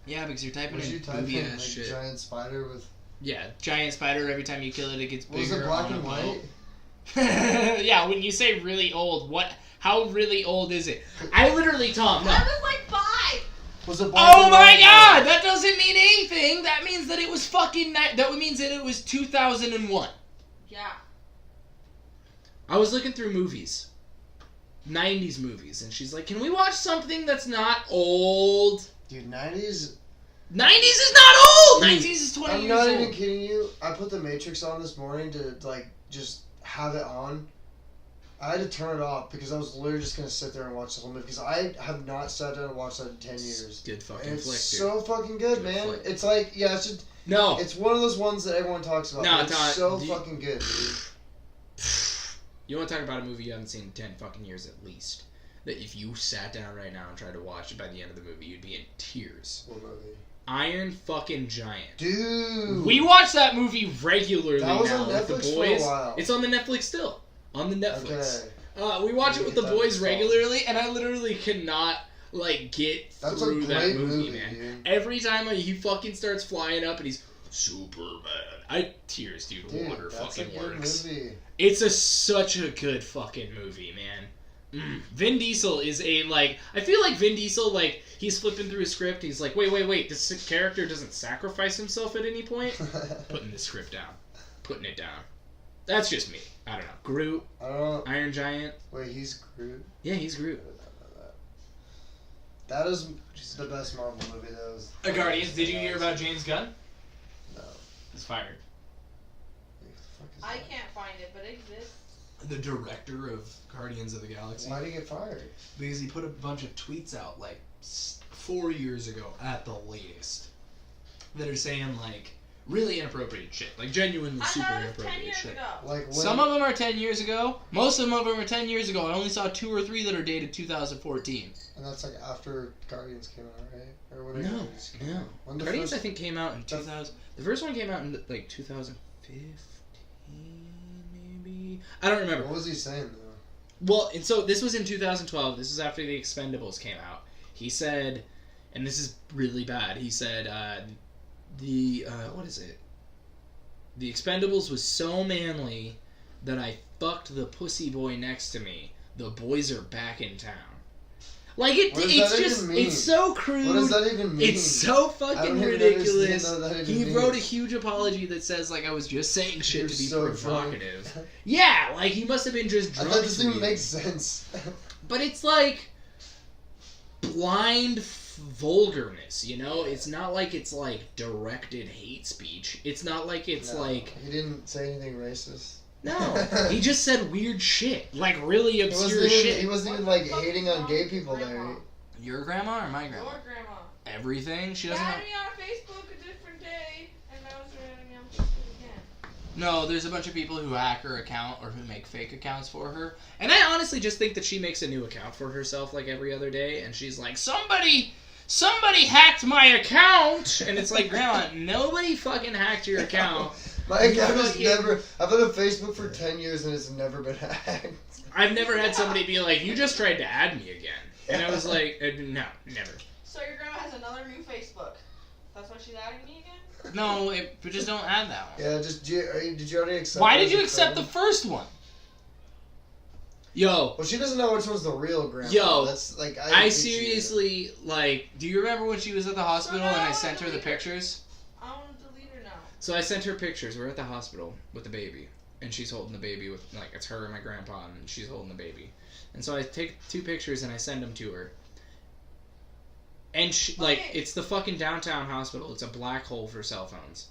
Yeah, because you're typing Would you in type booby in ass like shit. giant spider with? Yeah, giant spider. Every time you kill it, it gets bigger. Was it black on and a white? boat. Yeah, when you say really old, how really old is it? I literally, Tom. No. I was like 5! Was it black Oh and my white? God! That doesn't mean anything. That means that it was fucking. That means that it was 2001. Yeah. I was looking through movies, 90s movies, and she's like, "Can we watch something that's not old?" Dude, 90s. 90s is not old. 90s is 20 I'm years not old. even kidding you. I put the Matrix on this morning to like just have it on. I had to turn it off because I was literally just gonna sit there and watch the whole movie because I have not sat down and watched that in 10 years. Good fucking And flick, it's dude. so fucking good, Good man. flick. It's like it's just No. it's one of those ones that everyone talks about. No, but it's Todd, so do you- fucking good, dude. You want to talk about a movie you haven't seen in 10 fucking years at least? That if you sat down right now and tried to watch it by the end of the movie, you'd be in tears. What movie? Iron fucking Giant. Dude. We watch that movie regularly That was now on with the Netflix for a boys. while. It's on the Netflix still. On the Netflix. Okay. We watch it with the Get that boys installed. regularly, and I literally cannot get That's through a that great movie, man. dude. Every time he fucking starts flying up and he's Superman, tears, dude. Dude, Water that's a fucking good works. movie. It's such a good fucking movie, man. Vin Diesel is I feel like Vin Diesel, he's flipping through his script, he's like, wait, this character doesn't sacrifice himself at any point? Putting the script down. Putting it down. That's just me. I don't know. Groot, I don't know. Iron Giant. Wait, he's Groot? Yeah, he's Groot. That is the best Marvel movie, that was. Guardians, did you hear about James Gunn? No. He's fired. What the fuck is I that? can't find it, but it exists. The director of Guardians of the Galaxy. Why did he get fired? Because he put a bunch of tweets out 4 years ago at the latest that are saying Really inappropriate shit. Genuinely I super thought it was 10 inappropriate years shit. ago. Like when, Some of them are 10 years ago. Most of them are 10 years ago. I only saw 2 or 3 that are dated 2014. and that's after Guardians came out, right? Or when No, Guardians came no. out? When the Guardians, first, I think, came out in 2000. The first one came out in 2015, maybe. I don't remember. What was he saying though? Well, and so this was in 2012. This is after the Expendables came out. He said, and this is really bad. He said, what is it? The Expendables was so manly that I fucked the pussy boy next to me. The boys are back in town. What does It's that just, even mean? it's so crude. What does that even mean? It's so I fucking don't even ridiculous. understand what that He even wrote a means. huge apology that says I was just saying shit You're to be so drunk. provocative. Yeah, he must have been just I drunk. thought this didn't tweeting. make sense. But it's blind vulgarness, It's not like it's directed hate speech. It's not like it's No, he didn't say anything racist. no. He just said weird shit, really He obscure wasn't even, shit. he wasn't What even the fuck hating is on wrong gay with people Grandma? there. Your grandma or my grandma? Your grandma. Everything. She You doesn't. had Have... me on Facebook a different day, and now you're adding me on Facebook again. No, there's a bunch of people who hack her account or who make fake accounts for her, and I honestly just think that she makes a new account for herself every other day, and she's like, somebody hacked my account, and it's like, Grandma, nobody fucking hacked your account. My account You has fucking- never. I've been on Facebook for 10 years and it's never been hacked. I've never had somebody be like, you just tried to add me again, and I was like, no, never. So your grandma has another new Facebook. That's why she's adding me again? No, but just don't add that one. Yeah, did you already accept? Why her did as you a accept the friend? first one? Yo, Well, she doesn't know which one's the real grandma. Yo, That's I teach you. seriously, do you remember when she was at the hospital and I sent her the delete her. pictures? I want to delete her now. So I sent her pictures. We're at the hospital with the baby, and she's holding the baby with it's her and my grandpa, and she's holding the baby. And so I take 2 pictures and I send them to her. And it's the fucking downtown hospital. It's a black hole for cell phones.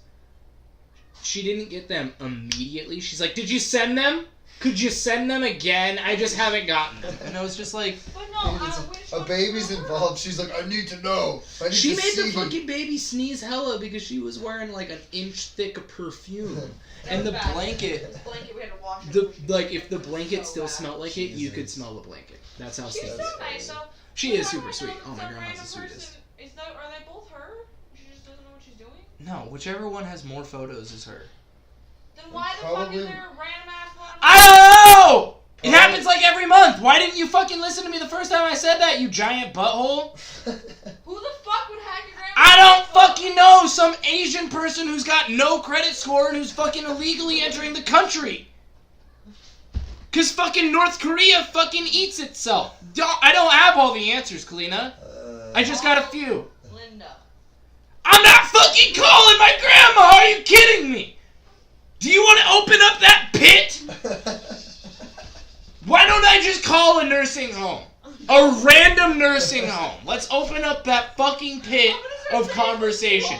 She didn't get them immediately. She's like, did you send them? Could you send them again? I just haven't gotten them. And I was just like... But no, a baby's involved. She's like, I need to know. She made the fucking baby sneeze hella because she was wearing like an inch thick of perfume. And the blanket... The blanket we had to wash. If the blanket still smelled like it, you could smell the blanket. That's how She's stinky. so nice, though. She is super sweet. Oh, my grandma's the sweetest. Are they both her? She just doesn't know what she's doing? No, whichever one has more photos is her. Then why the fuck is there a random ass one? I don't know! It happens like every month. Why didn't you fucking listen to me the first time I said that, you giant butthole? Who the fuck would hack your grandma? I don't fucking know! Some Asian person who's got no credit score and who's fucking illegally entering the country. Cause fucking North Korea fucking eats itself. I don't have all the answers, Kalina. I just got a few. Linda. I'm not fucking calling my grandma! Are you kidding me? Do you want to open up that pit? Why don't I just call a nursing home? A random nursing home. Let's open up that fucking pit of conversation.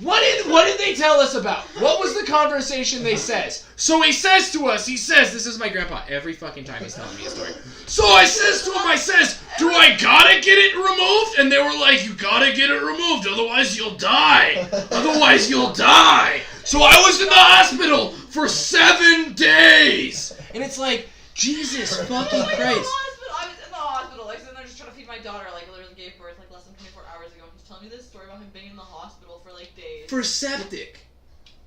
What did they tell us about? What was the conversation they says? So he says to us, this is my grandpa every fucking time he's telling me a story. So I says to him, do I gotta get it removed? And they were like, you gotta get it removed, otherwise you'll die. Otherwise you'll die. So I was in the hospital for 7 days. And it's like, Jesus fucking Christ. I was in the hospital, like sitting there just trying to feed my daughter, like literally gave birth like less than 24 hours ago. He's telling me this story about him being in the hospital for like days. For septic.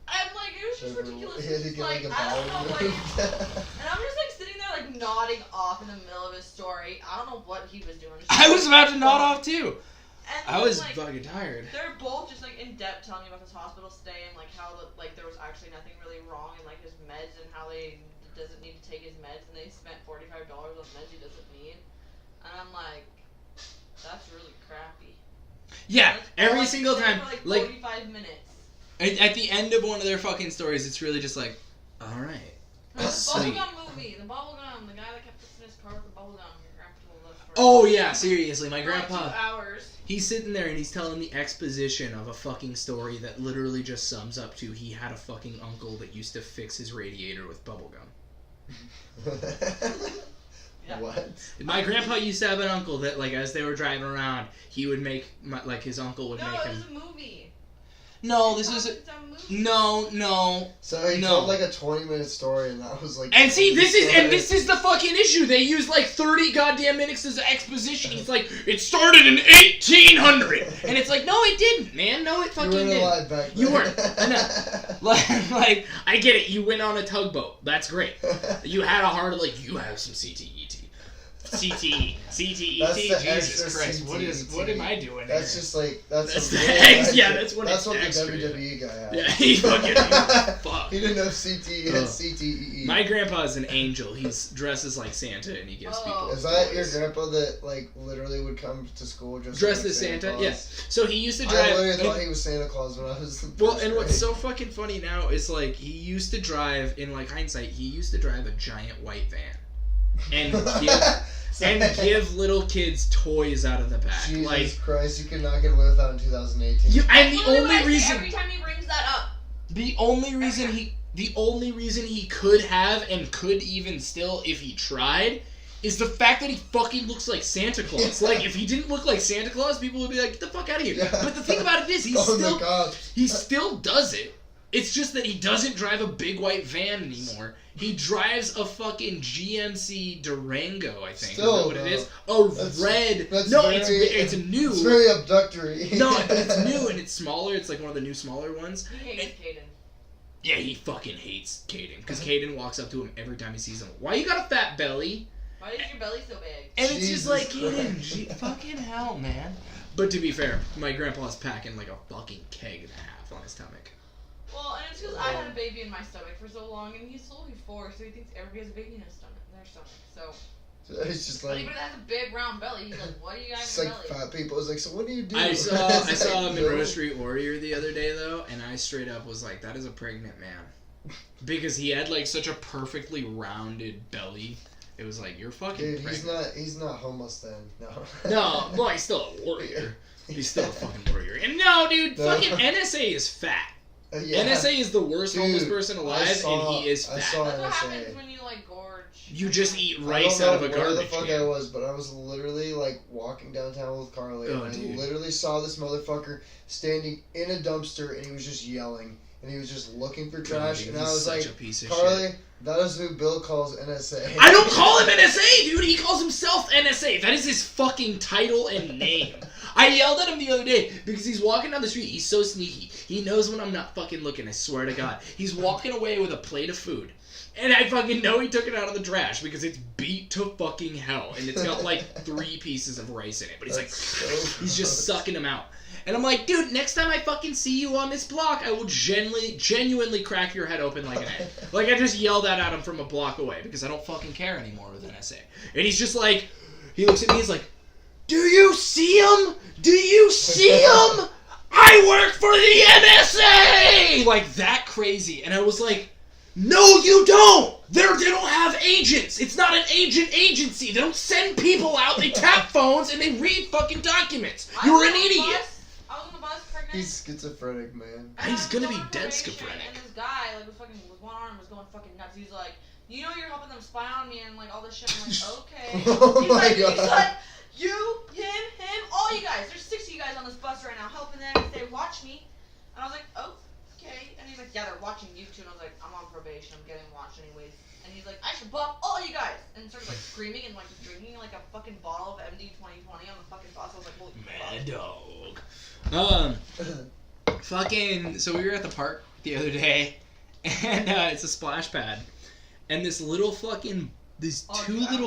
I'm like, it was just ridiculous. He had to get Like, like a I don't bowel know, like, moved. and I'm just like sitting there like nodding off in the middle of his story. I don't know what he was doing. I was about to nod off too. And I was like, fucking tired. they're both just like in depth telling me about this hospital stay and like how like there was actually nothing really wrong in like his meds and how he doesn't need to take his meds and they spent $45 on meds he doesn't need. And I'm like, that's really crappy. Yeah, Like, every all I single could say time. for, Like 45 minutes. at the end of one of their fucking stories, it's really just like, all right. The Sweet. bubblegum movie, the bubblegum, the guy that kept fixing his car with the bubblegum. Your grandpa told us for Oh yeah, seriously, my for like grandpa. 2 hours. He's sitting there and he's telling the exposition of a fucking story that literally just sums up to he had a fucking uncle that used to fix his radiator with bubblegum. Yeah. What? My grandpa used to have an uncle that, like, as they were driving around, he would make, his uncle would No, make it him... was a movie. No, this is... It's a movie. No. So he told like a 20-minute story, and that was like. And see, this is the fucking issue. They used like 30 goddamn minutes as exposition. He's like, it started in 1800, and it's like, no, it didn't, man. No, it fucking You weren't didn't. alive back then. You weren't. I know. Like, I get it. You went on a tugboat. That's great. You had a heart. Like, you have some CTET. CTE. CTET. That's the extra Jesus Christ. What am I doing That's here? just like that's That's the the real X, life. yeah, that's what That's it's what the extra. WWE guy had. Yeah, he fucking fuck. He didn't have CTE, he had CTE. My grandpa's an angel. He's dresses like Santa and he gives people Is that toys. your grandpa that like literally would come to school dressed Dressed like as Santa? Claus? Yeah. So he used to I drive. literally thought he was Santa Claus when I was in Well, first and what's grade. so fucking funny now is like he used to drive, in like hindsight, he used to drive a giant white van and give little kids toys out of the back. Jesus Like, Christ, you could not get away with that in 2018. and the Literally what I only say reason. every time he brings that up. The only reason he could have and could even still, if he tried, is the fact that he fucking looks like Santa Claus. Yeah. Like, if he didn't look like Santa Claus, people would be like, get the fuck out of here. Yeah. But the thing about it is, Oh my God. he still does it. It's just that he doesn't drive a big white van anymore. He drives a fucking GMC Durango, I think. Still, is that what it is? That's- Red. that's No, very- it's new. It's very abductory. No, but it's new and it's smaller. It's like one of the new smaller ones. He hates Caden. Yeah, he fucking hates Caden. Because Caden walks up to him every time he sees him. Why you got a fat belly? Why is your belly so big? And it's just Jesus like, Christ. Caden, fucking hell, man. But to be fair, my grandpa's packing like a fucking keg and a half on his stomach. Well, and it's because I had a baby in my stomach for so long, and he's only 4, so he thinks everybody has a baby in their stomach. So It's just like, anybody that has a big round belly, he's like, "What do you got it's in your like belly?" fat people. It's like, so what do you do? I It's saw like, Monroe Street Warrior the other day though, and I straight up was like, that is a pregnant man. Because he had like such a perfectly rounded belly It was like, you're fucking Dude, pregnant. he's not homeless then. No. No, well, he's still a warrior. He's still a fucking warrior. And no, dude, No. fucking NSA is fat. Yeah. NSA is the worst Dude, homeless person alive, and he is I fat. saw That's what NSA. happens when you like gorge. You just eat I rice don't know out of a where the garbage fuck can. I was, but I was literally like walking downtown with Carly, Oh, and I dude. literally saw this motherfucker standing in a dumpster, and he was just yelling, and he was just looking for trash, Dude, and I he's was such like, a piece of Carly, shit. that is who Bill calls NSA. I don't call him NSA, dude. He calls himself NSA. That is his fucking title and name. I yelled at him the other day because he's walking down the street. He's so sneaky. He knows when I'm not fucking looking, I swear to God. He's walking away with a plate of food. And I fucking know he took it out of the trash because it's beat to fucking hell. And it's got like 3 pieces of rice in it. But he's like, he's just sucking them out. And I'm like, dude, next time I fucking see you on this block, I will genuinely crack your head open like an egg. Like, I just yelled that at him from a block away because I don't fucking care anymore with NSA. And he's just like, he looks at me, he's like, do you see him? Do you see him? I work for the NSA! Like, that crazy. And I was like, no, you don't! They don't have agents! It's not an agent agency! They don't send people out, they tap phones, and they read fucking documents! You're an idiot! I was on the bus pregnant. He's schizophrenic, man. and He's I was gonna going be on dead probation, schizophrenic. And this guy, like, was fucking with one arm was going fucking nuts. He's like, you know you're helping them spy on me and like all this shit. I'm like, okay. Oh he's my like, God. He's like, you, him, all you guys. There's 6 of you guys on this bus right now helping them. They watch me. And I was like, oh, okay. And he's like, yeah, they're watching you too. And I was like, I'm on probation. I'm getting watched anyways. And he's like, I should buff all you guys. And started like screaming and like drinking like a fucking bottle of MD 2020 on the fucking bus. I was like, holy fuck. Mad dog. Fucking, so we were at the park the other day, and it's a splash pad. And these two little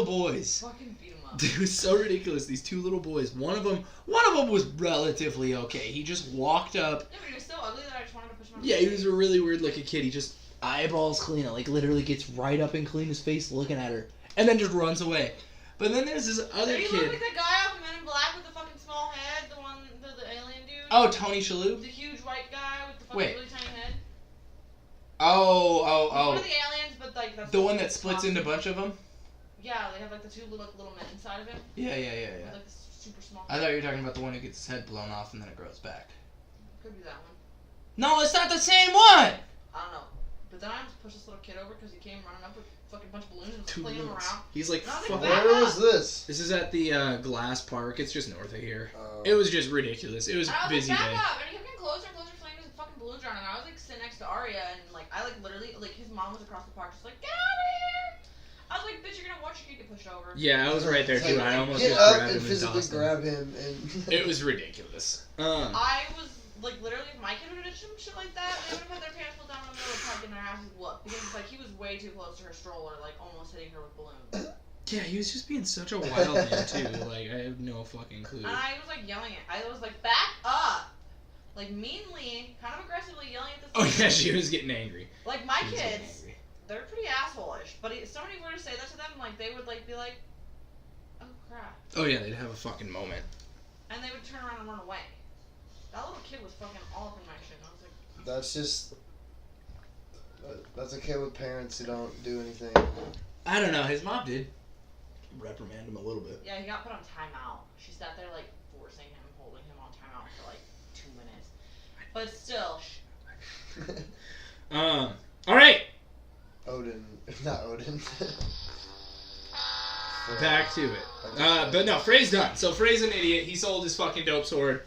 boys. Fucking beat him up. It was so ridiculous. These 2 little boys. One of them was relatively okay. He just walked up. Yeah, but he was so ugly that I just wanted to push him. Yeah, he was a really weird looking kid. He just eyeballs Kalina, like literally gets right up in Kalina's face looking at her, and then just runs away. But then there's this other Did he kid. look like the guy off of Men in Black with the fucking small head? The one, the alien dude? Oh, Tony Shalhoub. The huge white guy with the fucking Wait. really tiny head? Oh. One of the aliens, but like that's The one that splits into a bunch of them. Yeah, they have like the 2 little men inside of him. Yeah. With, like this super small. I thought you were talking about the one who gets his head blown off and then it grows back. Could be that one. No, it's not the same one! I don't know. But then I just pushed this little kid over because he came running up with fucking bunch of balloons and was 2 playing them minutes. around. He's like, And I was fuck. like, back Where up. was this? This is at the Glass Park. It's just north of here. Oh. It was just ridiculous. It was And I a was busy like, back day. up! And he kept getting closer and closer, flaming his fucking balloons around. And I was like sitting next to Arya, and like I like literally like his mom was across the park, just like get out of here! I was like, bitch, you're gonna watch your kid get pushed over. Yeah, I was right there It's too. like, I almost get just up grabbed and him and physically tossed him. grab him, and It was ridiculous. I was like, literally, if my kid would have done some shit like that, they would have had their pants pulled down in the middle of the park and their asses whooped because it's like he was way too close to her stroller, like almost hitting her with balloons. Yeah, he was just being such a wild man too. Like I have no fucking clue. And I was like yelling it. I was like, back up! Like meanly, kind of aggressively yelling at this. Oh kid. yeah, she was getting angry. Like my She was getting kids, angry. they're pretty asshole-ish. But if somebody were to say that to them, like they would like be like, oh crap, Oh yeah, they'd have a fucking moment. and they would turn around and run away. That little kid was fucking all up in my shit. And I was like, that's just that's a kid with parents who don't do anything. I don't know. His mom did reprimand him a little bit. yeah, he got put on timeout. She sat there like forcing him, holding him on timeout for like 2 minutes. But still, All right. Odin, not Odin. Back to it. But no, Frey's done. So Frey's an idiot. He sold his fucking dope sword.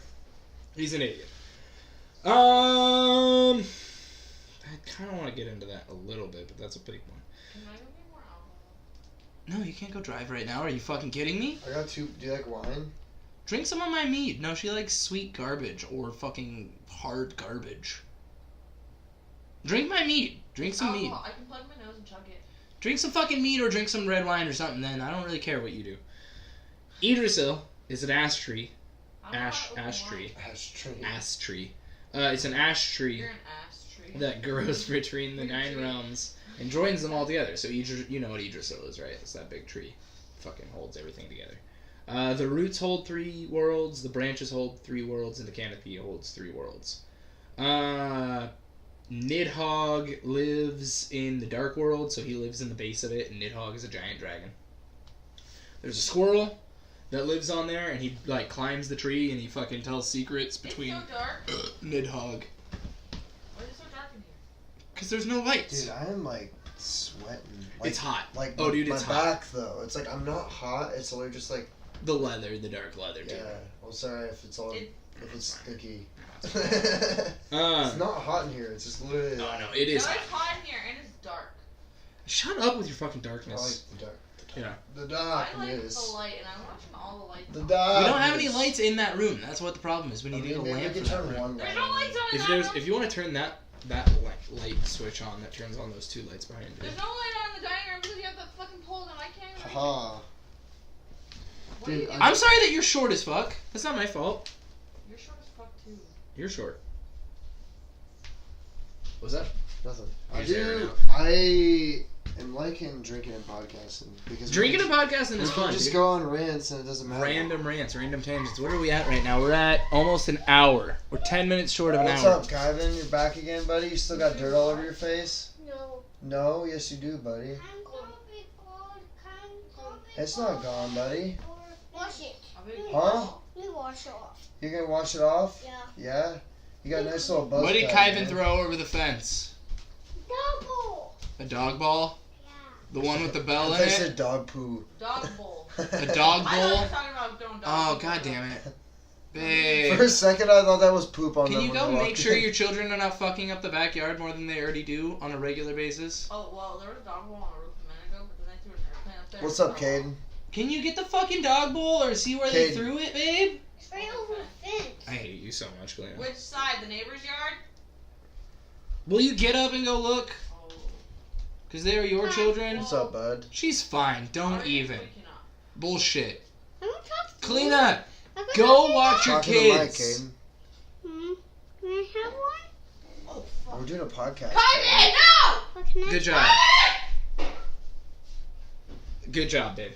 He's an idiot. I kind of want to get into that a little bit, but that's a big one. can I go get more alcohol? No, you can't go drive right now. Are you fucking kidding me? I got 2. Do you like wine? Drink some of my mead. No, she likes sweet garbage or fucking hard garbage. Drink my mead. Drink some mead. Alcohol, I can plug my nose and chug it. Drink some fucking mead or drink some red wine or something then. I don't really care what you do. Yggdrasil is an ash tree. I don't know Ash how to open tree. Ashtray. Ash tree. It's an ash wine. tree You're an ass tree. that grows between the Weird 9 tree. realms and joins them all together. So you know what Yggdrasil is, right? It's that big tree. Fucking holds everything together. The roots hold 3 worlds, the branches hold 3 worlds, and the canopy holds 3 worlds. Nidhogg lives in the dark world, so he lives in the base of it, and Nidhogg is a giant dragon. There's a squirrel that lives on there, and he like climbs the tree and he fucking tells secrets between It's so dark. Nidhogg. Why is it so dark in here? Cause there's no lights. Dude, I am like sweating. Like, It's hot. Like Oh, dude, my it's back though. It's like I'm not hot. It's literally just like The leather, the dark leather, dude. yeah. Well, sorry if it's all It- if it's sticky. It's Uh, not hot in here. It's just literally. no, it is No, hot. it's hot in here and it's dark. Shut up with your fucking I darkness. like the dark. Yeah. The I like darkness. the light and I'm watching all the lights. The on. dark. We don't have any lights in that room. That's what the problem is. We I need to mean, get a maybe lamp we for can that turn room. one There's light no on. lights on in If that there's, room. if you want to turn that light switch on that turns on those two lights behind you. There's no light on in the dining room because you have that fucking pole and I can't even. Haha. What are you Dude, doing? I'm sorry that you're short as fuck. That's not my fault. You're short as fuck too. You're short. What's that? Nothing. You're there Dude, now. I am liking drinking and podcasting because Drinking and podcasting is fun. just Dude. go on rants and it doesn't matter. Random rants, random tangents. What are we at right now? We're at almost an hour. We're 10 minutes short of an What's hour. up, Kyvan? You're back again, buddy. You still got dirt all over your face? No. No, yes you do, buddy. I'm gonna be cold. I'm gonna be It's not gone, buddy. Wash it. A big Huh? ball. We wash it off. You're gonna wash it off? Yeah. Yeah. You got a nice little buzz. What did cut, Kyvan man. throw over the fence? Double. A dog ball? Yeah. The one with the bell I in thought you it? said dog poo. Dog bowl. A dog I thought you bowl? were talking about throwing dog Oh, bowl. god damn it. For a Babe. second, I thought that was poop on Can them you when go they make walked sure in. your children are not fucking up the backyard more than they already do on a regular basis? Oh, well, there was a dog bowl on the roof a minute ago, but then they threw an airplane up there. What's and up, fell off. Caden? Can you get the fucking dog bowl or see where they Caden. threw it, babe? It's right over the fence. I hate you so much, Galena. Which side? The neighbor's yard? Will you get up and go look? Oh. Because they are your children? What's up, bud? She's fine. Don't Are you even. waking up? Bullshit. I'm gonna talk to you. Kalina, I'm gonna go talk to watch your Talking to Mike, kids. Caden. you. Can I have one? Oh, fuck. We're doing a podcast. Kyvan, no! What can I Good job. Good job, babe.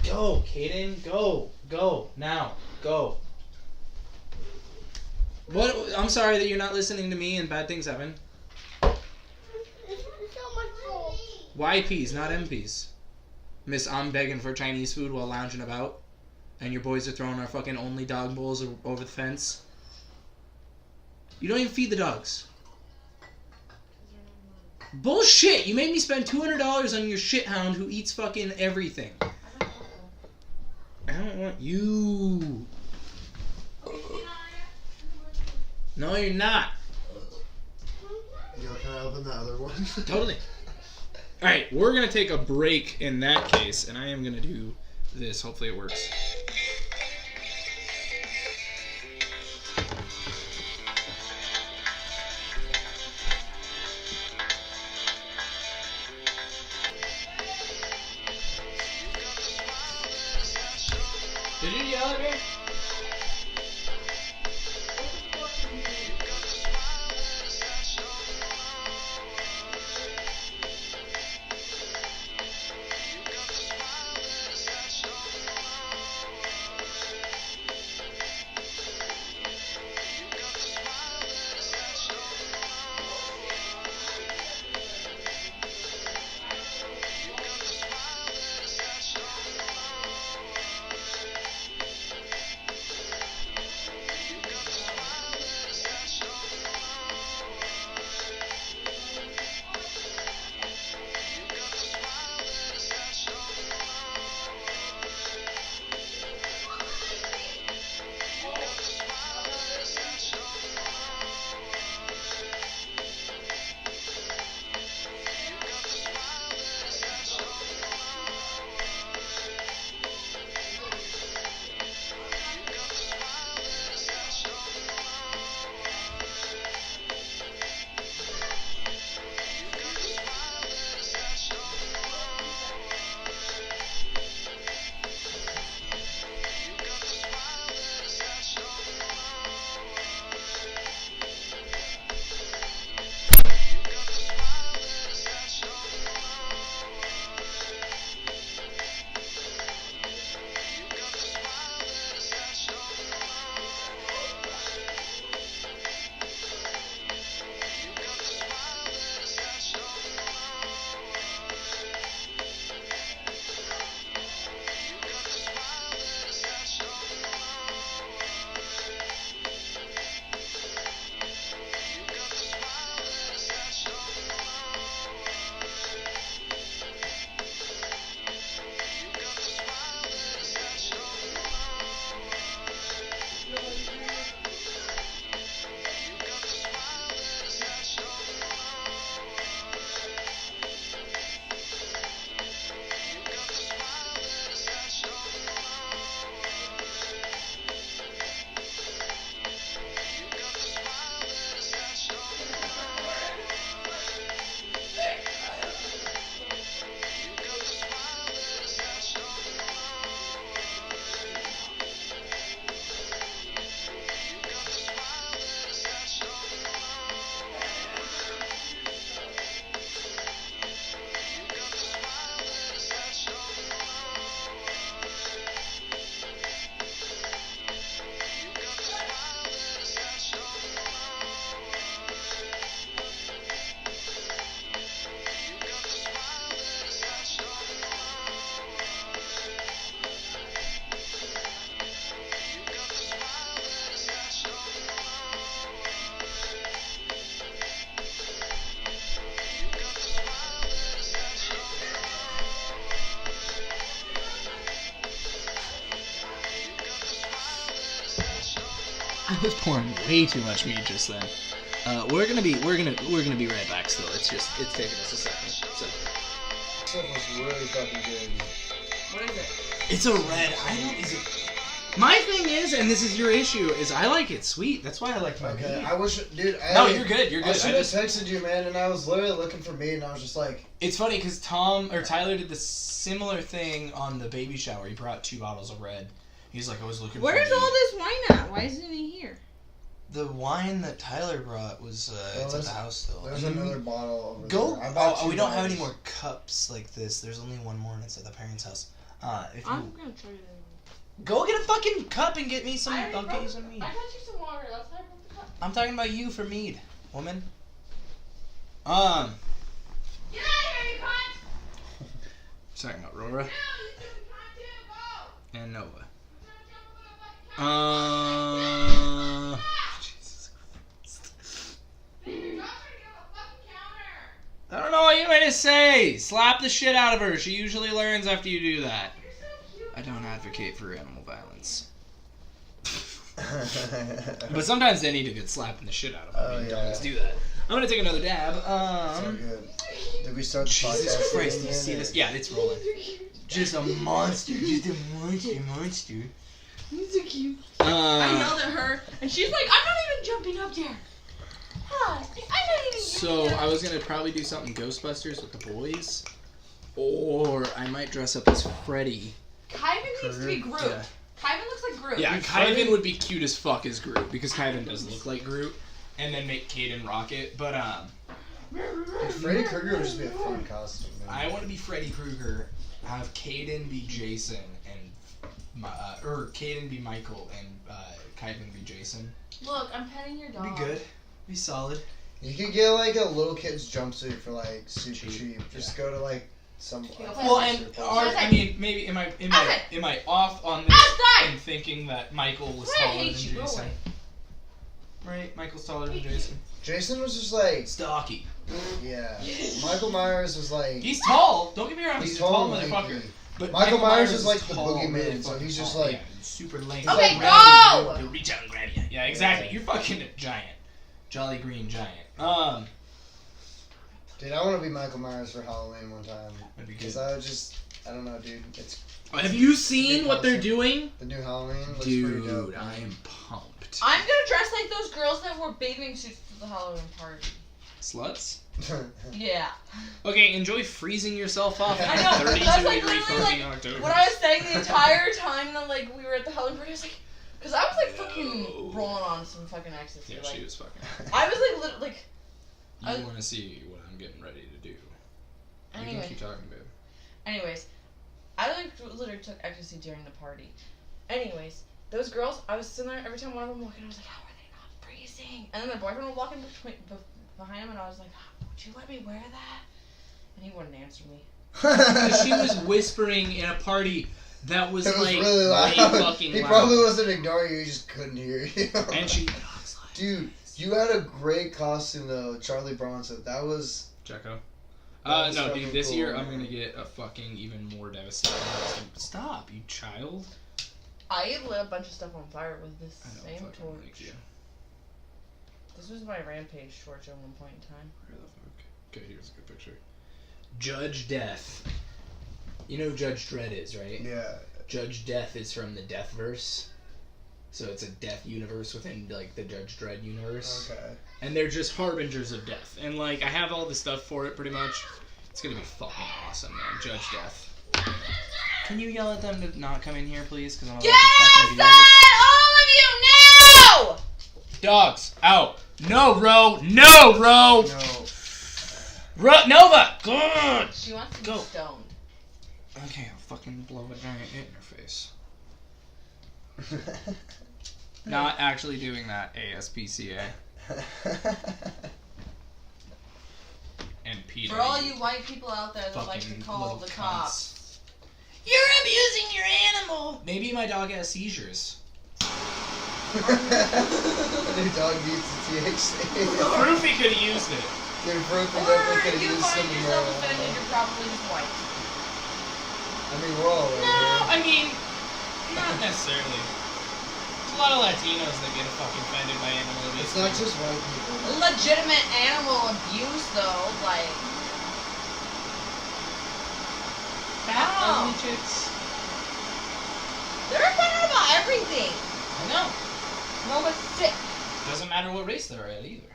Go, Kaden. Go. Go. Now. Go. What? I'm sorry that you're not listening to me and bad things happen. This is so much gold. YPs, not MPs. Miss, I'm begging for Chinese food while lounging about. And your boys are throwing our fucking only dog bowls over the fence. You don't even feed the dogs. Bullshit! You made me spend $200 on your shithound who eats fucking everything. I don't want you. No, you're not. Yo, can I open the other one? Totally. Alright, we're gonna take a break in that case, and I am gonna do this. Hopefully it works. Did you yell at me? I was pouring way too much mead just then. We're gonna be right back. Still, it's taking us a second. So. Stuff was really fucking good. What is it? It's a red. Is it? My thing is, and this is your issue, is I like it sweet. That's why I like my Okay, mead. I wish, dude. No, you're good. You're I good. should have texted you, man, and I was literally looking for mead, and I was just like. It's funny because Tyler did the similar thing on the baby shower. He brought 2 bottles of red. He's like, I was looking for Where's mead. all this wine at? Why isn't it here? The wine that Tyler brought was it's at the house still. There's another bottle over Go. there. I bought Oh, 2 we don't have any bottles. more cups like this. There's only one more, and it's at the parents' house. If I'm you gonna try it. go get a fucking cup and get me some. I'll get you some mead. I got you some water. That's why I broke the cup. I'm talking about you for mead, woman. Get out of here, you cunt! Talking about Rora No, you stupid cunt too. Go. and Nova. I'm gonna jump over the fucking Jesus Christ. You're not trying to get on the fucking counter. I don't know what you want to say. Slap the shit out of her. She usually learns after you do that. You're so cute. I don't advocate for animal violence. But sometimes they need to get slapping the shit out of them. Oh, yeah. Let's do that. I'm gonna take another dab. So good. Did we start the podcast? Jesus Christ, do you again, see or- this? Yeah, it's rolling. Just a monster. Just a monster. He's so cute. I yelled at her, and she's like, "I'm not even jumping up there." Huh, I'm not even. So I was gonna probably do something Ghostbusters with the boys, or I might dress up as Freddy. Kyvan needs to be Groot. Yeah. Kyvan looks like Groot. Yeah, Freddy- Kyvan would be cute as fuck as Groot because Kyvan does look like Groot, and then make Caden Rocket. But Freddy Krueger would just be a fun costume, man. I want to be Freddy Krueger. Have Caden be Jason and or Caden be Michael and Kyvan be Jason. Look, I'm petting your dog. Be good. Be solid. You could get like a little kid's jumpsuit for like super Cheap. cheap. Just go to like some. well, and I mean, maybe am I off on this Outside! in thinking that Michael was I taller than hate you, go Jason? away. Right, Michael's taller than Jason. Jason was just like, Stocky. yeah. Michael Myers was like. He's tall. Don't get me wrong. He's He's a tall tall and motherfucker. lanky. But Michael Myers is like the tall, boogeyman, really so fucking he's just tall. like- Yeah, super lanky. He's Okay, like go! He'll reach out and grab you. Yeah, exactly. Yeah. You're fucking a giant. Jolly green giant. Dude, I want to be Michael Myers for Halloween one time. That'd be Because good. I would just, I don't know, dude. It's Have you seen what they're doing? the new Halloween. Looks pretty dope. Dude, I am pumped. I'm gonna dress like those girls that wore bathing suits for the Halloween party. Sluts? Yeah. Okay, enjoy freezing yourself off I on know, a 32 that's, like, degree literally, fucking like, October. What I was saying the entire time that like we were at the Halloween party, I was like, because I was like fucking rolling on some fucking ecstasy. Yeah, like, she was fucking. I was like, like. You want to see what I'm getting ready to do. You can Anyway. keep talking, babe. Anyways, I like literally took ecstasy during the party. Anyways, those girls, I was sitting there every time one of them walked in, I was like, how are they not freezing? And then my boyfriend would walk in behind him, and I was like, would you let me wear that? And he wouldn't answer me. Because she was whispering in a party that was, It was like really loud. way fucking He loud. probably wasn't ignoring you. He just couldn't hear you. And she. Dude, you had a great costume though, Charlie Bronson. That was. Jacko. That was No, fucking dude. This cool, year man. I'm gonna get a fucking even more devastating. costume. Stop, you child. I lit a bunch of stuff on fire with this I don't same fucking torch. like you. This was my rampage torch at one point in time. Where the fuck? Okay, here's a good picture. Judge Death. You know who Judge Dredd is, right? Yeah. Judge Death is from the Deathverse. So it's a death universe within, like, the Judge Dredd universe. Okay. And they're just harbingers of death. And, like, I have all the stuff for it, pretty much. It's gonna be fucking awesome, man. Judge Death. Can you yell at them to not come in here, please? Because I'm about Get to fucking be outside! All of you, now! Dogs, out. No, Ro. No, Ro. No. Nova. Good. She wants to Go. be stoned. Okay, I'll fucking blow a giant hit in her face. Not actually doing that, ASPCA. And Peter. For all you white people out there that like to fucking call little the cunts. cops. You're abusing your animal. Maybe my dog has seizures. Your dog needs the THC. Froofy could have used it. Dude, Brooke Or definitely could have if you used some find yourself marijuana. offended, you're probably just white. I mean, we're all right No, here. I mean, not necessarily. a lot of Latinos that get fucking offended by animal abuse. It's not just white people. Legitimate animal abuse, though, like. Fat, Oh. ugly chicks. They're offended about everything. I know. No, but sick. Doesn't matter what race they're at either.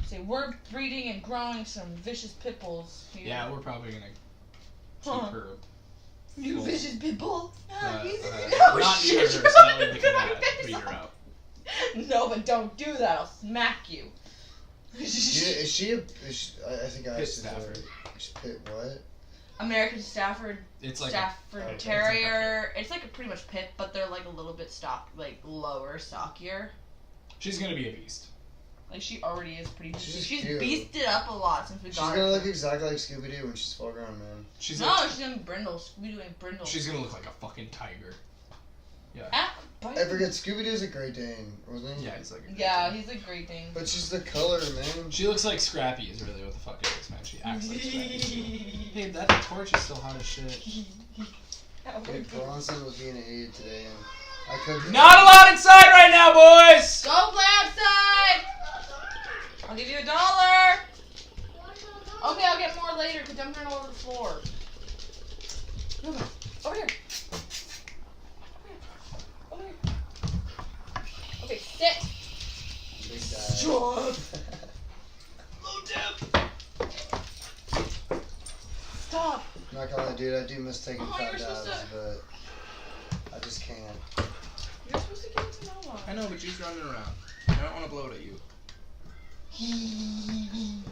Say, we're breeding and growing some vicious pit bulls here. Yeah, we're probably gonna Huh. keep her. You Well, vicious pit bull? not Oh, near her, shit. so that way we can breed her out. No, but don't do that. I'll smack you. Is she I think I Pit asked you Stafford. Pit what? American Stafford. It's like Stafford okay, Terrier. It's like a pretty much pit, but they're like a little bit lower, stockier. she's gonna be a beast. Like she already is pretty. She's She's cute. beasted up a lot since we She's got gonna her. look exactly like Scooby-Doo when she's full grown, man. She's No, like, she's doing brindles. We doing brindles. she's gonna look like a fucking tiger. I forget, Scooby-Doo's a Great Dane, wasn't he? Yeah, he's like. Yeah, he's a great thing. But she's the color, man. She looks like Scrappy is really what the fuck it is, man. She acts like Scrappy. Hey, that torch is still hot as shit. Hey, Bronson was being an idiot today, and I couldn't. Not allowed inside right now, boys! Go play outside! I'll give you $1. Okay, I'll get more later because I'm turning over the floor. No, over here. Over here. Okay, sit. Big guy. Stop. Low dip! Stop. Not gonna lie, dude, I do miss taking Oh, you fat were supposed dabs, to- but I just can't. You're supposed to give it to Noah. I know, but she's running around. I don't want to blow it at you.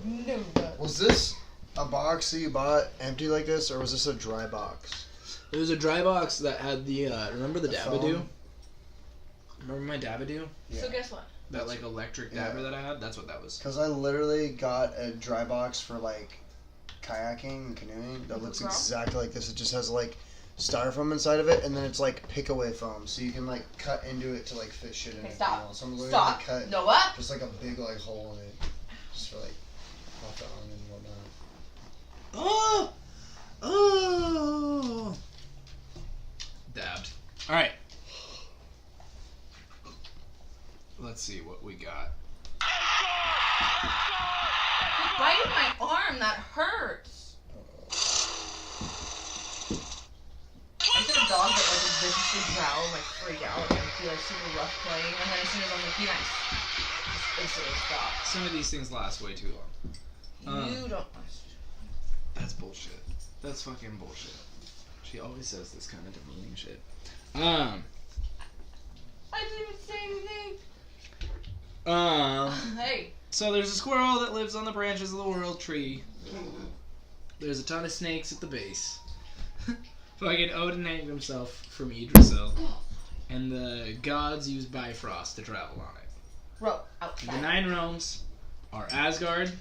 Noah. Was this a box that you bought empty like this, or was this a dry box? It was a dry box that had the, remember the The Dabadoo? foam? Remember my Dabadoo? Yeah. So guess what? That, like, electric Yeah. dabber that I had? That's what that was. Because I literally got a dry box for, like, kayaking and canoeing that looks Girl. exactly like this. It just has, like, styrofoam inside of it, and then it's, like, pick-away foam, so you can, like, cut into it to, like, fit shit in Okay, it. stop. You know? So I'm literally Stop. gonna cut Noah. just, like, a big, like, hole in it. Just for, like, off the arm and whatnot. Oh! Oh! Dabbed. Alright. Let's see what we got. You're biting my arm. That hurts. I'm just a dog that like viciously growl and like freak out and be like super rough playing, and then as soon as I'm like, be nice, just instantly stop. Some of these things last way too long. You don't. That's bullshit. That's fucking bullshit. She always says this kind of demeaning shit. I didn't even say anything. Hey. So there's a squirrel that lives on the branches of the world tree. There's a ton of snakes at the base. Fucking Odin hanged himself from Yggdrasil. And the gods use Bifrost to travel on it. Row The outside. 9 realms are Asgard,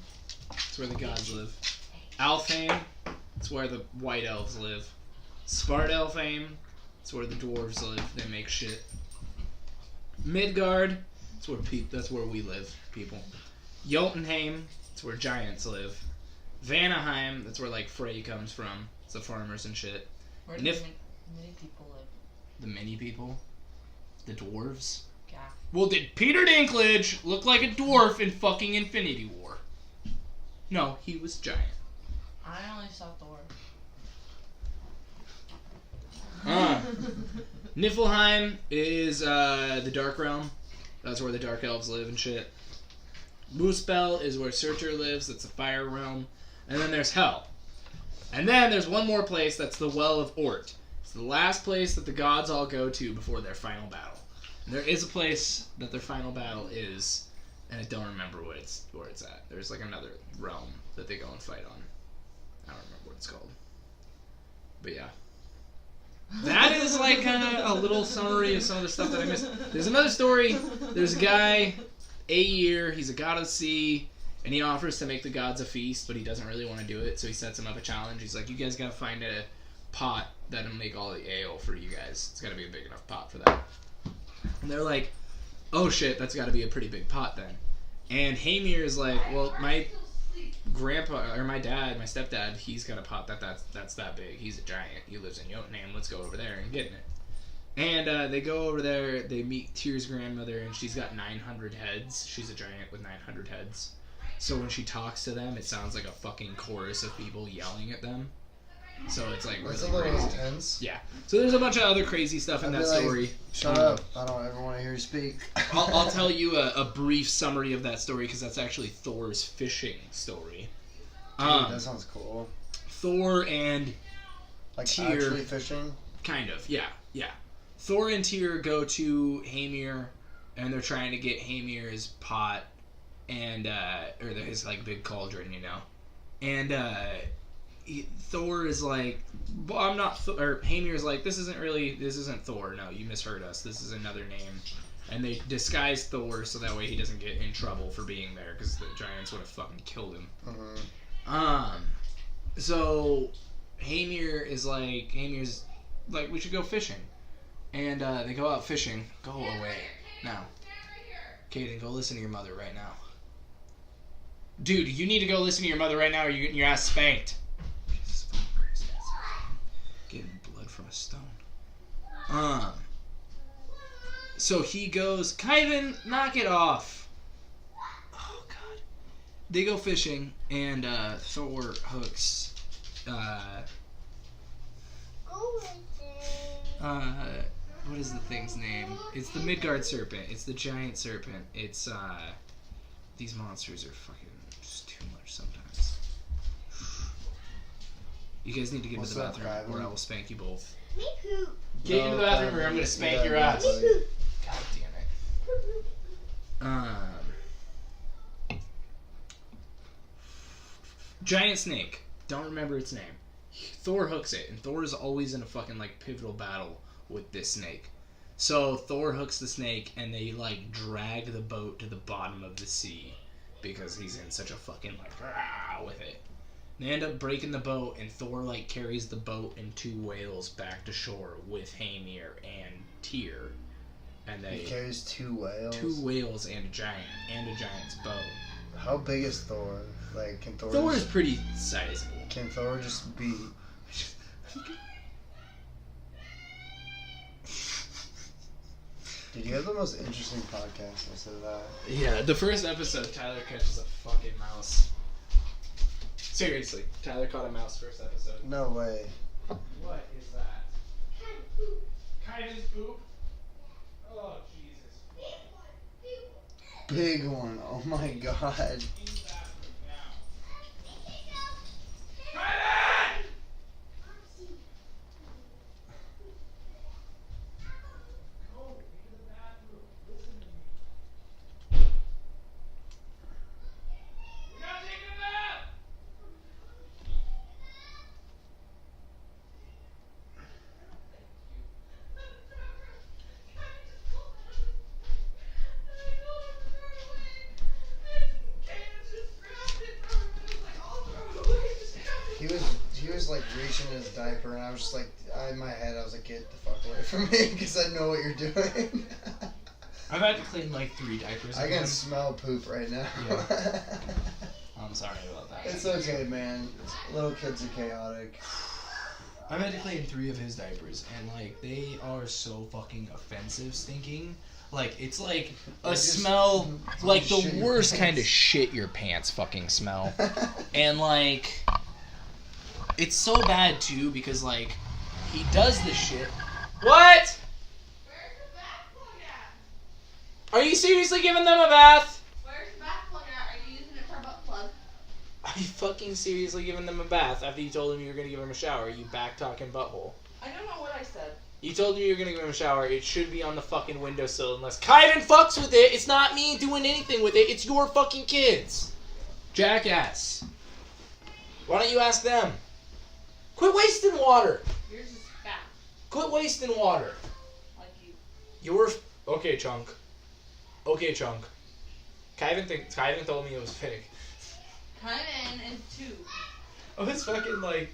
that's where the gods live. Alfheim, that's where the white elves live. Svartalfheim, that's where the dwarves live. They make shit. Midgard, that's where we live, people. Jotunheim, that's where giants live. Vanaheim, that's where like Frey comes from. It's the farmers and shit. Where And do if- many people live? The mini people, the dwarves. Yeah. Well, did Peter Dinklage look like a dwarf in fucking Infinity War? No, he was giant. I only saw Thor. Niflheim is the Dark Realm. That's where the Dark Elves live and shit. Muspel is where Surtur lives. That's the Fire Realm. And then there's Hell. And then there's one more place. That's the Well of Ort. It's the last place that the gods all go to before their final battle. And there is a place that their final battle is, and I don't remember where it's at. There's like another realm that they go and fight on. I don't remember what it's called. But yeah. That is like a little summary of some of the stuff that I missed. There's another story. There's a guy, Aegir, he's a god of the sea, and he offers to make the gods a feast, but he doesn't really want to do it, so he sets them up a challenge. He's like, you guys gotta find a pot that'll make all the ale for you guys. It's gotta be a big enough pot for that. And they're like, oh shit, that's gotta be a pretty big pot then. And Hamir is like, well, my grandpa, or my dad, my stepdad, he's got a pot that's that big. He's a giant. He lives in Jotunheim. Let's go over there and get in it. And they go over there, they meet Tyr's grandmother, and she's got 900 heads. She's a giant with 900 heads. So when she talks to them, it sounds like a fucking chorus of people yelling at them. So it's like That's really a little crazy. intense. Yeah. So there's a bunch of other crazy stuff in I'd that be like, story. Shut up. I don't ever want to hear you speak. I'll tell you a brief summary of that story because that's actually Thor's fishing story. Dude, that sounds cool. Thor and Like Tyr, actually fishing? kind of, yeah. Thor and Tyr go to Hamir, and they're trying to get Hamir's pot, and or his like big cauldron, you know, and Thor is like, well, I'm not, or Hamir's like, this isn't Thor. No, you misheard us. This is another name. And they disguise Thor so that way he doesn't get in trouble for being there because the giants would have fucking killed him. Mm-hmm. So Hamir's like, we should go fishing. And they go out fishing. Go away. Now. Kaden, go listen to your mother right now. Dude, you need to go listen to your mother right now or you're getting your ass spanked. Jesus fucking Christ. Getting blood from a stone. So he goes, Kyvan, knock it off. Oh, God. They go fishing, and Thor hooks, what is the thing's name? It's the Midgard serpent. It's the giant serpent. It's, these monsters are fucking just too much sometimes. You guys need to get What's to the up, bathroom, or Kyvan? I will spank you both. Me poop. Get into the bathroom, or I'm gonna spank your ass. Me poop. God damn it. Giant snake. Don't remember its name. Thor hooks it, and Thor is always in a fucking like pivotal battle with this snake. So Thor hooks the snake, and they like drag the boat to the bottom of the sea because he's in such a fucking like with it. They end up breaking the boat, and Thor like carries the boat and two whales back to shore with Hamir and Tyr. And He carries two whales. Two whales and a giant's bow. How big is Thor? Like, can Thor? Thor is pretty sizable. Can Thor just be? Dude, you have the most interesting podcast. I said that. Yeah, the first episode, Tyler catches a fucking mouse. Seriously, Tyler caught a mouse first episode. No way. What is that? Kyvan's poop? Oh, Jesus. Big one. Oh my god. He was like reaching in his diaper, and I was just like, in my head, I was like, get the fuck away from me, because I know what you're doing. I've had to clean like 3 diapers. I can smell poop right now. Yeah. I'm sorry about that. It's okay, man. Little kids are chaotic. I've had to clean 3 of his diapers, and like they are so fucking offensive, stinking. Like it's like a smell, like the worst kind of shit your pants fucking smell, and like it's so bad too because like he does this shit. What? Where's the bath plug at? Are you seriously giving them a bath? Where's the bath plug at? Are you using it for a butt plug? Are you fucking seriously giving them a bath after you told them you were gonna give them a shower? You back talking butthole. I don't know what I said. You told me you were gonna give him a shower. It should be on the fucking windowsill unless Kyvan fucks with it. It's not me doing anything with it. It's your fucking kids. Jackass. Why don't you ask them? Quit wasting water. Yours is fat, Quit wasting water. like you. You're okay, Chunk. Okay, Chunk. Kyvan told me it was fake. Kyvan is 2. I was fucking like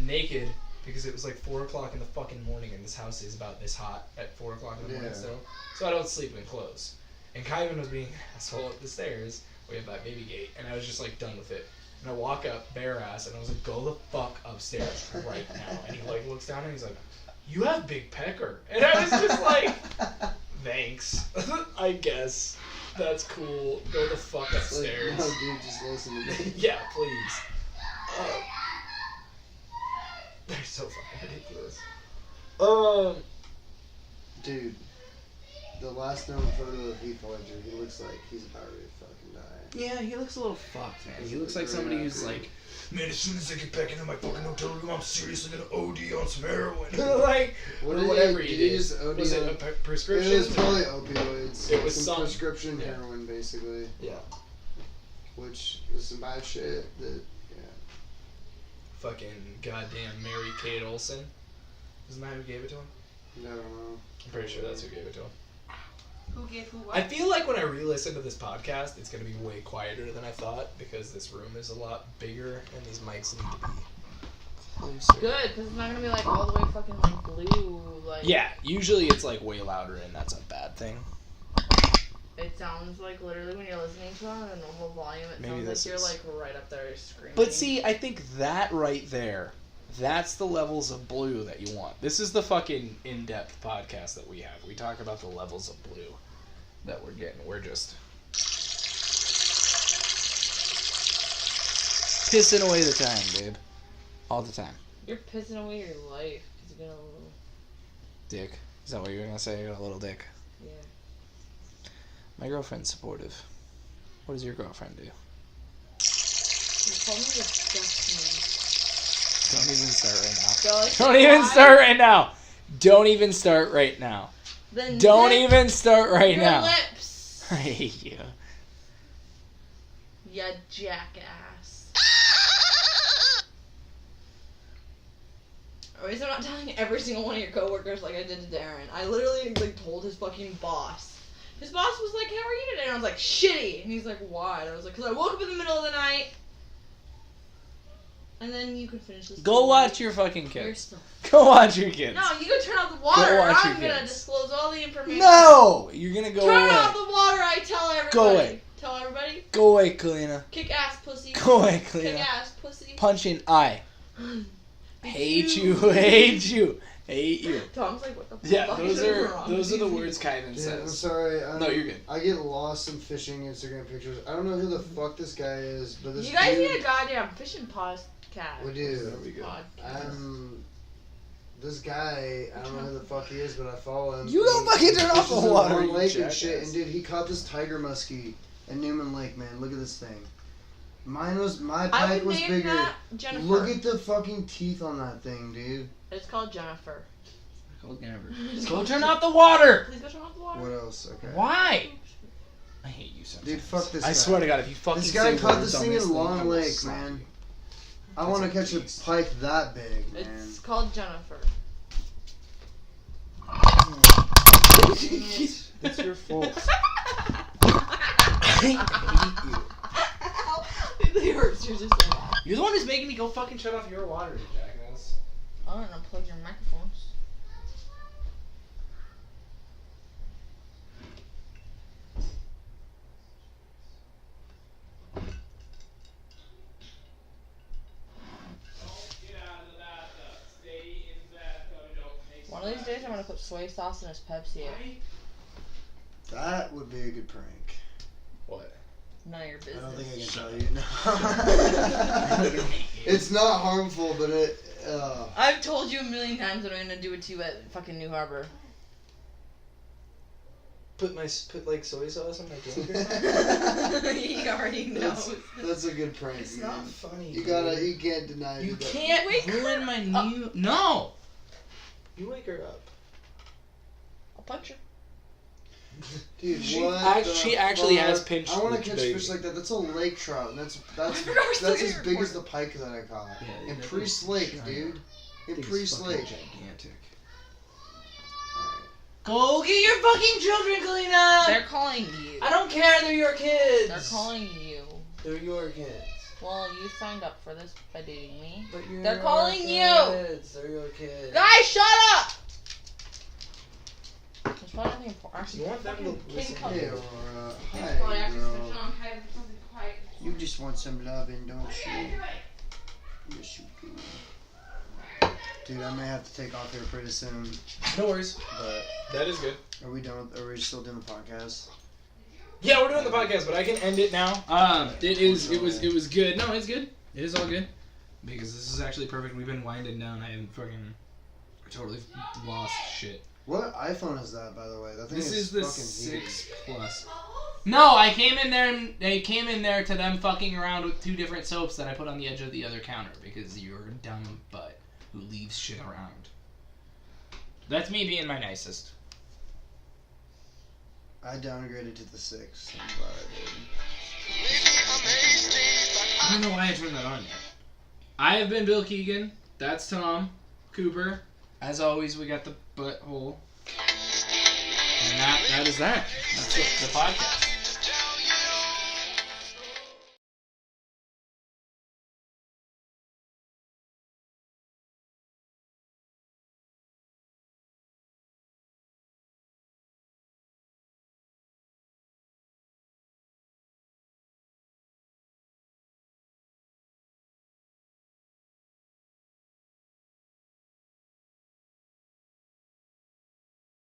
naked because it was like 4 o'clock in the fucking morning, and this house is about this hot at 4 o'clock in the morning Yeah. still. So I don't sleep in clothes. And Kyvan was being an asshole up the stairs. We have that baby gate, and I was just like done with it. And I walk up bare ass, and I was like, "Go the fuck upstairs right now." And he like looks down and he's like, you have big pecker. And I was just like, thanks. I guess. That's cool. Go the fuck upstairs. Like, no, dude, just listen to me. Yeah, please. They're so fucking ridiculous. Dude, the last known photo of Heath Ledger, he looks like he's about ready to fucking die. Yeah, he looks a little fucked, man. He looks like somebody who's like, man, as soon as I get back into my fucking hotel room, I'm seriously gonna OD on some heroin. Like, What or did whatever he he did. use OD Was it on? a prescription? It was probably opioids. It was some some- prescription yeah. heroin, basically. Yeah. Which is some bad shit. That Fucking goddamn Mary-Kate Olsen. Isn't that who gave it to him? I don't know. I'm pretty sure that's who gave it to him. Who gave who what? I feel like when I re-listen to this podcast, it's gonna be way quieter than I thought because this room is a lot bigger and these mics need to be closer. Good, because it's not gonna be like all the way fucking like blue. Like yeah. Usually it's like way louder, and that's a bad thing. it sounds like literally when you're listening to it on a normal volume, it Maybe sounds this like you're is- like right up there screaming. But see, I think that right there, that's the levels of blue that you want. This is the fucking in-depth podcast that we have. We talk about the levels of blue that we're getting. We're just pissing away the time, babe. All the time. you're pissing away your life because you're gonna. Dick. Is that what you were gonna say? A little dick. Yeah. My girlfriend's supportive. What does your girlfriend do? You called me disgusting. Don't even start right now. Don't Don't even start right now. Don't even start right now. Then Don't zip even start right your now. lips. I hate you. Ya jackass. At least I'm not telling every single one of your coworkers like I did to Darren. I literally like told his fucking boss. His boss was like, "How are you today?" And I was like, "Shitty." And he's like, "Why?" And I was like, "Cause I woke up in the middle of the night." And then you can finish this. Go story. watch your fucking You're kids. still- Go watch your kids. No, you go turn off the water. Go Or watch I'm your gonna kids. disclose all the information. No! You're gonna go Turn away. off the water. I tell everybody. Go away. Tell everybody. Go away, Kalina. Kick ass, pussy. Go away, Kick Kalina. ass, pussy. Punch in eye. Hate you. Hate you. Hate you. Tom's like, what the Yeah, fuck those is are wrong those are with the you? words Kyvan Dude, I'm says. sorry. No, you're good. I get lost in fishing Instagram pictures. I don't know who the fuck this guy is, but this You guys dude, need a goddamn fishing podcast. We do. There we go. Podcast. This guy, I don't know who the fuck he is, but I follow him. You don't He- fucking he turn off the fishes in water, Long you Lake and jackass. shit. And dude, he caught this tiger muskie at Newman Lake, man. Look at this thing. My I pike would was name bigger. that Jennifer. Look at the fucking teeth on that thing, dude. It's called Jennifer. Go turn off the water. Please go turn off the water. What else? Okay. Why? I hate you sometimes. Dude, fuck this guy. I swear to God, if you fucking This guy say caught words this on thing this in thing, I Long will Lake, slap man. you. I want to That's catch a a beast. pike that big, man. It's called Jennifer. It's your fault. I hate you. It hurts. You're just like, You're the one who's making me go fucking shut off your water, you jackass. I don't unplug your microphones. One of these days, I'm gonna put soy sauce in his Pepsi. That would be a good prank. What? None of your I business. don't think I can tell you. No. It's not harmful, but it. I've told you a million times that I'm gonna do it to you at fucking New Harbor. Put like soy sauce on my drink. He already knows. That's a good prank, It's man. not funny. You dude. can't deny You it. can't ruin my new. No! You wake her up. I'll punch her. Dude, She what act- the she actually fuck? has pinched I want the to catch baby. fish like that. That's a lake trout. And that's I forgot we're still as getting big as recorded. the pike that I caught. Yeah, in that Priest is Lake, giant. dude. In Thing's Priest fucking Lake. gigantic. Go get your fucking children, Kalina! They're calling you. I don't care, they're your kids! They're calling you. They're your kids. Well, you signed up for this by dating me. But you're They're calling you. kids. They're your kids. Guys, shut up! There's probably nothing important. Actually, You want them to fucking kid listen come- to Hey, you. Aurora. It's probably Hi, actually girl. switching on Kyvan for something quiet. You just want some loving, don't you? Yes, you do. Dude, I may have to take off here pretty soon. No worries. But That is good. are we done? Are we still doing the podcast? Yeah, we're doing the podcast, but I can end it now. It was good. No, it's good. It is all good. Because this is actually perfect. We've been winding down. I haven't fucking totally lost shit. What iPhone is that, by the way? That thing This is the fucking 6 Plus. No, I came in there and they came in there to them fucking around with 2 different soaps that I put on the edge of the other counter because you're a dumb butt who leaves shit around. That's me being my nicest. I downgraded to the 6. I'm glad I did. I don't know why I turned that on yet. I have been Bill Keegan. That's Tom Cooper. As always, we got the butthole. And that is that. That's the podcast.